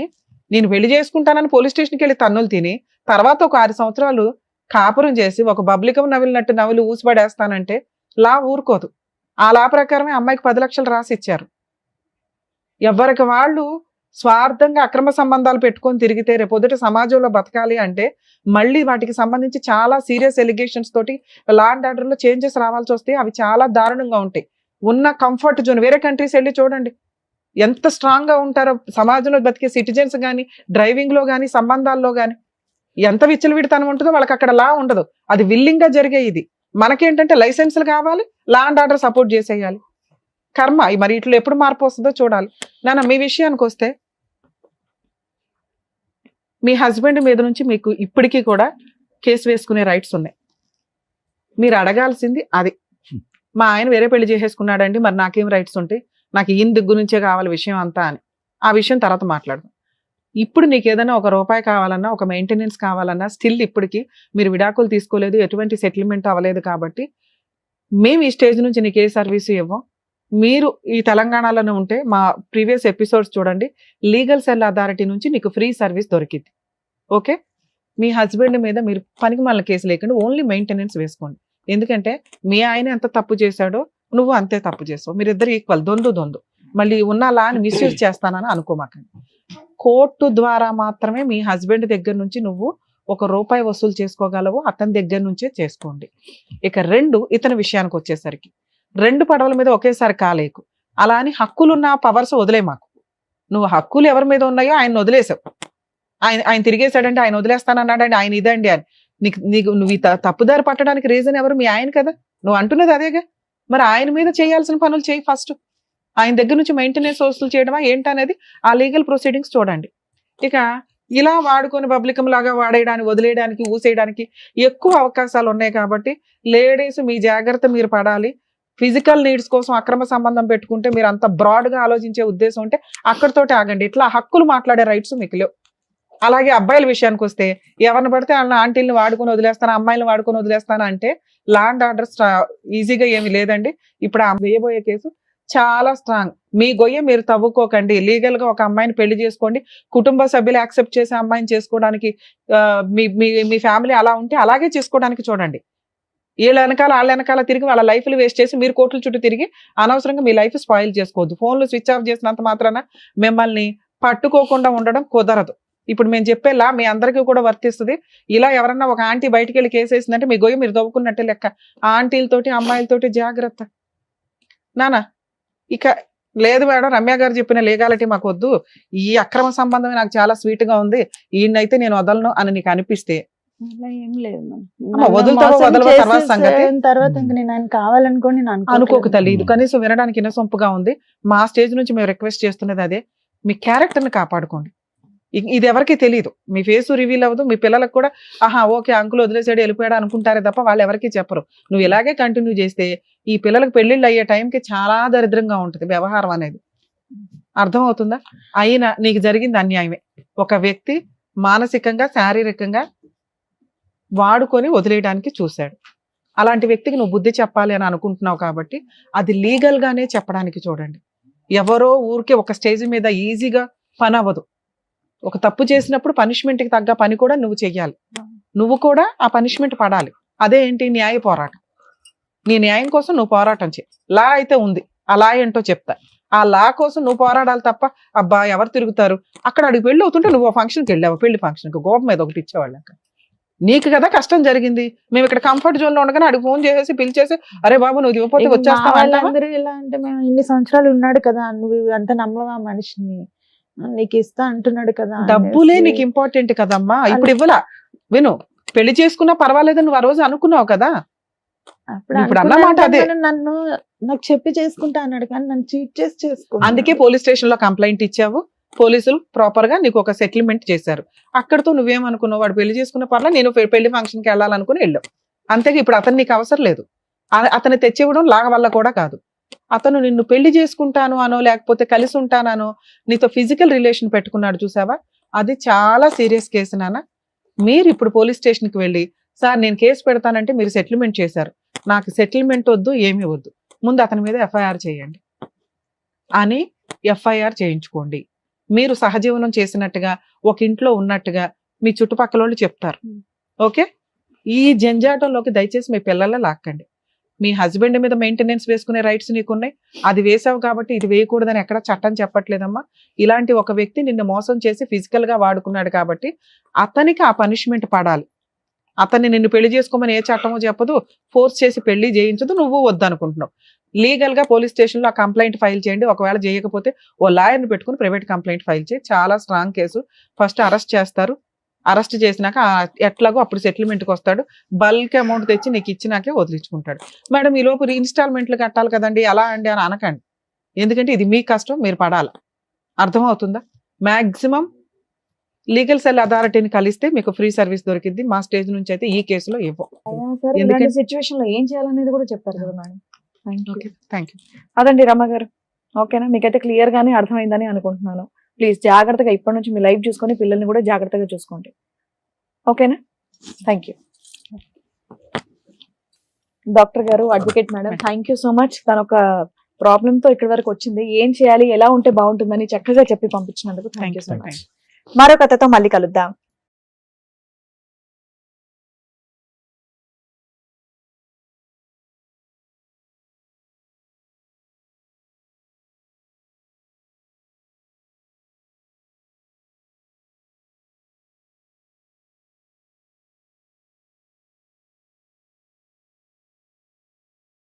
నేను పెళ్లి చేసుకుంటానని పోలీస్ స్టేషన్కి వెళ్ళి తన్నులు తిని తర్వాత ఒక 6 సంవత్సరాలు కాపురం చేసి ఒక బబ్లికం నవిలినట్టు నవిలి ఊసిపడేస్తానంటే లా ఊరుకోదు. ఆ లా ప్రకారమే అమ్మాయికి 10 లక్షలు రాసి ఇచ్చారు. ఎవరికి వాళ్ళు స్వార్థంగా అక్రమ సంబంధాలు పెట్టుకొని తిరిగితే రేపొద్దుట సమాజంలో బతకాలి అంటే మళ్ళీ వాటికి సంబంధించి చాలా సీరియస్ ఎలిగేషన్స్ తోటి లా అండ్ ఆర్డర్ లో చేంజెస్ రావాల్సి వస్తాయి. అవి చాలా దారుణంగా ఉంటాయి. ఉన్న కంఫర్ట్ జోన్ వేరే కంట్రీస్ వెళ్ళి చూడండి ఎంత స్ట్రాంగ్ గా ఉంటారో. సమాజంలో బతికే సిటిజన్స్ కానీ, డ్రైవింగ్ లో కానీ, సంబంధాల్లో కానీ ఎంత విచ్చలవిడితనం ఉంటుందో వాళ్ళకి అక్కడ లా ఉండదు. అది విల్లింగ్ గా జరిగే. ఇది మనకేంటంటే లైసెన్సులు కావాలి, లా అండ్ ఆర్డర్ సపోర్ట్ చేసేయాలి. కర్మ మరి ఇట్లా ఎప్పుడు మార్పు వస్తుందో చూడాలి. నాన్న మీ విషయానికి వస్తే, మీ హస్బెండ్ మీద నుంచి మీకు ఇప్పటికీ కూడా కేసు వేసుకునే రైట్స్ ఉన్నాయి. మీరు అడగాల్సింది అది. మా ఆయన వేరే పెళ్లి చేసేసుకున్నాడండి, మరి నాకేం రైట్స్ ఉంటాయి, నాకు ఈయన దగ్గర నుంచే కావాలి విషయం అంతా అని. ఆ విషయం తర్వాత మాట్లాడదాం. ఇప్పుడు నీకు ఏదైనా ₹1 కావాలన్నా, ఒక మెయింటెనెన్స్ కావాలన్నా, స్టిల్ ఇప్పటికి మీరు విడాకులు తీసుకోలేదు, ఎటువంటి సెటిల్మెంట్ అవ్వలేదు కాబట్టి మేము ఈ స్టేజ్ నుంచి నీకు ఏ సర్వీసు ఇవ్వం. మీరు ఈ తెలంగాణలోనే ఉంటే మా ప్రీవియస్ ఎపిసోడ్స్ చూడండి, లీగల్ సెల్ అథారిటీ నుంచి నీకు ఫ్రీ సర్వీస్ దొరికింది. ఓకే, మీ హస్బెండ్ మీద మీరు పనికి మళ్ళీ కేసు లేకుండా ఓన్లీ మెయింటెనెన్స్ వేసుకోండి. ఎందుకంటే మీ ఆయన ఎంత తప్పు చేశాడో నువ్వు అంతే తప్పు చేసావు. మీరిద్దరు ఈక్వల్, దొందు. మళ్ళీ ఉన్న లాని మిస్యూజ్ చేస్తానని అనుకోమాకండి. కోర్టు ద్వారా మాత్రమే మీ హస్బెండ్ దగ్గర నుంచి నువ్వు ₹1 వసూలు చేసుకోగలవు. అతని దగ్గర నుంచే చేసుకోండి. ఇక 2, ఇతని విషయానికి వచ్చేసరికి 2 పడవల మీద ఒకేసారి కాలేకు. అలా అని హక్కులున్న పవర్స్ వదిలే మాకు. నువ్వు హక్కులు ఎవరి మీద ఉన్నాయో ఆయన వదిలేసావు. ఆయన తిరిగేశాడంటే ఆయన వదిలేస్తానన్నాడండి, ఆయన ఇదండి అని. నువ్వు ఈ తప్పుదారి పట్టడానికి రీజన్ ఎవరు? మీ ఆయన కదా. నువ్వు అంటున్నది అదేగా. మరి ఆయన మీద చేయాల్సిన పనులు చేయి ఫస్ట్. ఆయన దగ్గర నుంచి మెయింటెనెన్స్ వసూలు చేయడమా ఏంటనేది ఆ లీగల్ ప్రొసీడింగ్స్ చూడండి. ఇక ఇలా వాడుకొని పబ్లికం లాగా వాడేయడానికి, వదిలేయడానికి, ఊసేయడానికి ఎక్కువ అవకాశాలు ఉన్నాయి. కాబట్టి లేడీస్ మీ జాగ్రత్త మీరు పడాలి. ఫిజికల్ నీడ్స్ కోసం అక్రమ సంబంధం పెట్టుకుంటే మీరు అంత బ్రాడ్ గా ఆలోచించే ఉద్దేశం ఉంటే అక్కడితోటి ఆగండి. ఇట్లా హక్కులు మాట్లాడే రైట్స్ మీకు లేవు. అలాగే అబ్బాయిల విషయానికి వస్తే ఎవరిని పడితే వాళ్ళ ఆంటీలను వాడుకొని వదిలేస్తాను, అమ్మాయిలను వాడుకొని వదిలేస్తాను అంటే లా అండ్ ఆర్డర్ ఈజీగా ఏమి లేదండి. ఇప్పుడు ఆ వేయబోయే కేసు చాలా స్ట్రాంగ్. మీ గొయ్య మీరు తవ్వుకోకండి. లీగల్ గా ఒక అమ్మాయిని పెళ్లి చేసుకోండి. కుటుంబ సభ్యులు యాక్సెప్ట్ చేసే అమ్మాయిని చేసుకోవడానికి మీ ఫ్యామిలీ అలా ఉంటే అలాగే చేసుకోవడానికి చూడండి. వాళ్ళ వెనకాల తిరిగి వాళ్ళ లైఫ్లు వేస్ట్ చేసి మీరు కోర్టుల చుట్టూ తిరిగి అనవసరంగా మీ లైఫ్ స్పాయిల్ చేసుకోవద్దు. ఫోన్లు స్విచ్ ఆఫ్ చేసినంత మాత్రాన మిమ్మల్ని పట్టుకోకుండా ఉండడం కుదరదు. ఇప్పుడు మేము చెప్పేలా మీ అందరికీ కూడా వర్తిస్తుంది. ఇలా ఎవరన్నా ఒక ఆంటీ బయటికి వెళ్ళి కేసు వేసిందంటే మీ గొయ్యి మీరు తవ్వుకున్నట్టే లెక్క. ఆ ఆంటీలతోటి అమ్మాయిలతోటి జాగ్రత్త నానా. ఇక లేదు మేడం, రమ్య గారు చెప్పిన లీగాలిటీ మాకు వద్దు, ఈ అక్రమ సంబంధమే నాకు చాలా స్వీట్ గా ఉంది, ఈయనైతే నేను వదలను అని నీకు అనిపిస్తే అలా ఏం లేదు వదులుతావో వదలవో తర్వాత సంగతి. తర్వాత ఇంక నేను ఆయన కావాలనుకోని నేను అనుకోక తల్లి. ఇది కనీసం వినడానికి ఇన్నసొంపుగా ఉంది. మా స్టేజ్ నుంచి మేము రిక్వెస్ట్ చేస్తున్నది అదే, మీ క్యారెక్టర్ ని కాపాడుకోండి. ఇది ఎవరికి తెలియదు, మీ ఫేస్ రివీల్ అవ్వదు. మీ పిల్లలకు కూడా ఆహా ఓకే అంకుల్ వదిలేసాడు వెళ్ళిపోయాడు అనుకుంటారే తప్ప వాళ్ళు ఎవరికి చెప్పరు. నువ్వు ఇలాగే కంటిన్యూ చేస్తే ఈ పిల్లలకు పెళ్లిళ్ళు అయ్యే టైంకి చాలా దరిద్రంగా ఉంటుంది వ్యవహారం అనేది. అర్థమవుతుందా? అయినా నీకు జరిగింది అన్యాయమే. ఒక వ్యక్తి మానసికంగా శారీరకంగా వాడుకొని వదిలేయడానికి చూశాడు. అలాంటి వ్యక్తికి నువ్వు బుద్ధి చెప్పాలి అని అనుకుంటున్నావు కాబట్టి అది లీగల్ గానే చెప్పడానికి చూడండి. ఎవరో ఊరికే ఒక స్టేజ్ మీద ఈజీగా పని అవ్వదు. ఒక తప్పు చేసినప్పుడు పనిష్మెంట్కి తగ్గ పని కూడా నువ్వు చెయ్యాలి. నువ్వు కూడా ఆ పనిష్మెంట్ పడాలి. అదే ఏంటి? న్యాయ పోరాటం. నీ న్యాయం కోసం నువ్వు పోరాటం చేయి. లా అయితే ఉంది, ఆ లా ఏంటో చెప్తా. ఆ లా కోసం నువ్వు పోరాడాలి తప్ప అబ్బా ఎవరు తిరుగుతారు అక్కడ అడిగి పెళ్లి అవుతుంటే నువ్వు ఫంక్షన్కి వెళ్ళావు, పెళ్లి ఫంక్షన్కి గోప మీద ఒకటి ఇచ్చేవాళ్ళు. నీకు కదా కష్టం జరిగింది. మేము ఇక్కడ కంఫర్ట్ జోన్ లో ఉండగానే అడిగి ఫోన్ చేసేసి పిలిచేసి అరే బాబు నువ్వు ఇవ్వకపోతే వచ్చేస్తావా? ఇలా అంటే మేము ఇన్ని సంవత్సరాలు ఉన్నాడు కదా, నువ్వు అంత నమ్మవా మనిషిని, నీకు ఇస్తా అంటున్నాడు కదా. డబ్బులే నీకు ఇంపార్టెంట్ కదమ్మా. ఇప్పుడు ఇవ్వలా, విను, పెళ్లి చేసుకున్నా పర్వాలేదు నువ్వు ఆ రోజు అనుకున్నావు కదా. ఇప్పుడు అన్నమాట అదే, నన్ను నాకు చెప్పి చేసుకుంటా అన్నాడు కానీ నన్ను చీట్ చేసి చేసుకుంటా. అందుకే పోలీస్ స్టేషన్ లో కంప్లైంట్ ఇచ్చావు. పోలీసులు ప్రాపర్ గా నీకు ఒక సెటిల్మెంట్ చేశారు. అక్కడతో నువ్వేమనుకున్నావు, వాడు పెళ్లి చేసుకున్న పర్లా నేను పెళ్లి ఫంక్షన్ కి వెళ్ళాలనుకుని వెళ్ళావు. అంతేగా ఇప్పుడు అతను నీకు అవసరం లేదు. అతను తెచ్చివ్వడం లాగ వల్ల కూడా కాదు. అతను నిన్ను పెళ్లి చేసుకుంటాను అనో లేకపోతే కలిసి ఉంటానో నీతో ఫిజికల్ రిలేషన్ పెట్టుకున్నాడు చూసావా, అది చాలా సీరియస్ కేసు నాన్న. మీరు ఇప్పుడు పోలీస్ స్టేషన్ కి వెళ్ళి సార్ నేను కేసు పెడతానంటే మీరు సెటిల్మెంట్ చేశారు, నాకు సెటిల్మెంట్ వద్దు ఏమీ వద్దు, ముందు అతని మీద ఎఫ్ఐఆర్ చేయండి అని ఎఫ్ఐఆర్ చేయించుకోండి. మీరు సహజీవనం చేసినట్టుగా ఒక ఇంట్లో ఉన్నట్టుగా మీ చుట్టుపక్కల వాళ్ళు చెప్తారు. ఓకే, ఈ జంజాటంలోకి దయచేసి మీ పిల్లలే లాక్కండి. మీ హస్బెండ్ మీద మెయింటెనెన్స్ వేసుకునే రైట్స్ నీకున్నాయి, అది వేసావు కాబట్టి ఇది వేయకూడదని ఎక్కడ చట్టం చెప్పట్లేదమ్మా. ఇలాంటి ఒక వ్యక్తి నిన్ను మోసం చేసి ఫిజికల్ గా వాడుకున్నాడు కాబట్టి అతనికి ఆ పనిష్మెంట్ పడాలి. అతన్ని నిన్ను పెళ్లి చేసుకోమని ఏ చట్టమో చెప్పదు, ఫోర్స్ చేసి పెళ్లి చేయించదు, నువ్వు వద్దనుకుంటున్నావు. లీగల్ గా పోలీస్ స్టేషన్ లో ఆ కంప్లైంట్ ఫైల్ చేయండి. ఒకవేళ చేయకపోతే ఓ లాయర్ని పెట్టుకుని ప్రైవేట్ కంప్లైంట్ ఫైల్ చేయి. చాలా స్ట్రాంగ్ కేసు. ఫస్ట్ అరెస్ట్ చేస్తారు, అరెస్ట్ చేసినాక ఎట్లాగో అప్పుడు సెటిల్మెంట్కి వస్తాడు. బల్క్ అమౌంట్ తెచ్చి నీకు ఇచ్చినాకే వదిలించుకుంటాడు. మేడం ఈ లోపు ఇన్స్టాల్మెంట్లు కట్టాలి కదండి అలా అండి అని అనకండి. ఎందుకంటే ఇది మీ కష్టం, మీరు పడాలి. అర్థమవుతుందా? మాక్సిమం లీగల్ సెల్ అథారిటీని కలిస్తే మీకు ఫ్రీ సర్వీస్ దొరికింది. మా స్టేజ్ నుంచి అయితే ఈ కేసులో ఇవ్వం. సిచ్యువేషన్ లో ఏం చేయాలనేది కూడా చెప్పారు కదా మేడం. Thank you. అదండి రమ్య గారు, ఓకేనా? మీకైతే క్లియర్ గానే అర్థమైందని అనుకుంటున్నాను. ప్లీజ్ జాగ్రత్తగా ఇప్పటి నుంచి మీ లైఫ్ చూసుకొని పిల్లల్ని కూడా జాగ్రత్తగా చూసుకోండి. ఓకేనా? Thank you. డాక్టర్ గారు, advocate madam, thank you so much. తన ఒక ప్రాబ్లమ్ తో ఇక్కడి వరకు వచ్చింది. ఏం చేయాలి, ఎలా ఉంటే బాగుంటుందని చక్కగా చెప్పి పంపించినందుకు థ్యాంక్ యూ సో మచ్. మరో కథతో మళ్ళీ కలుద్దాం.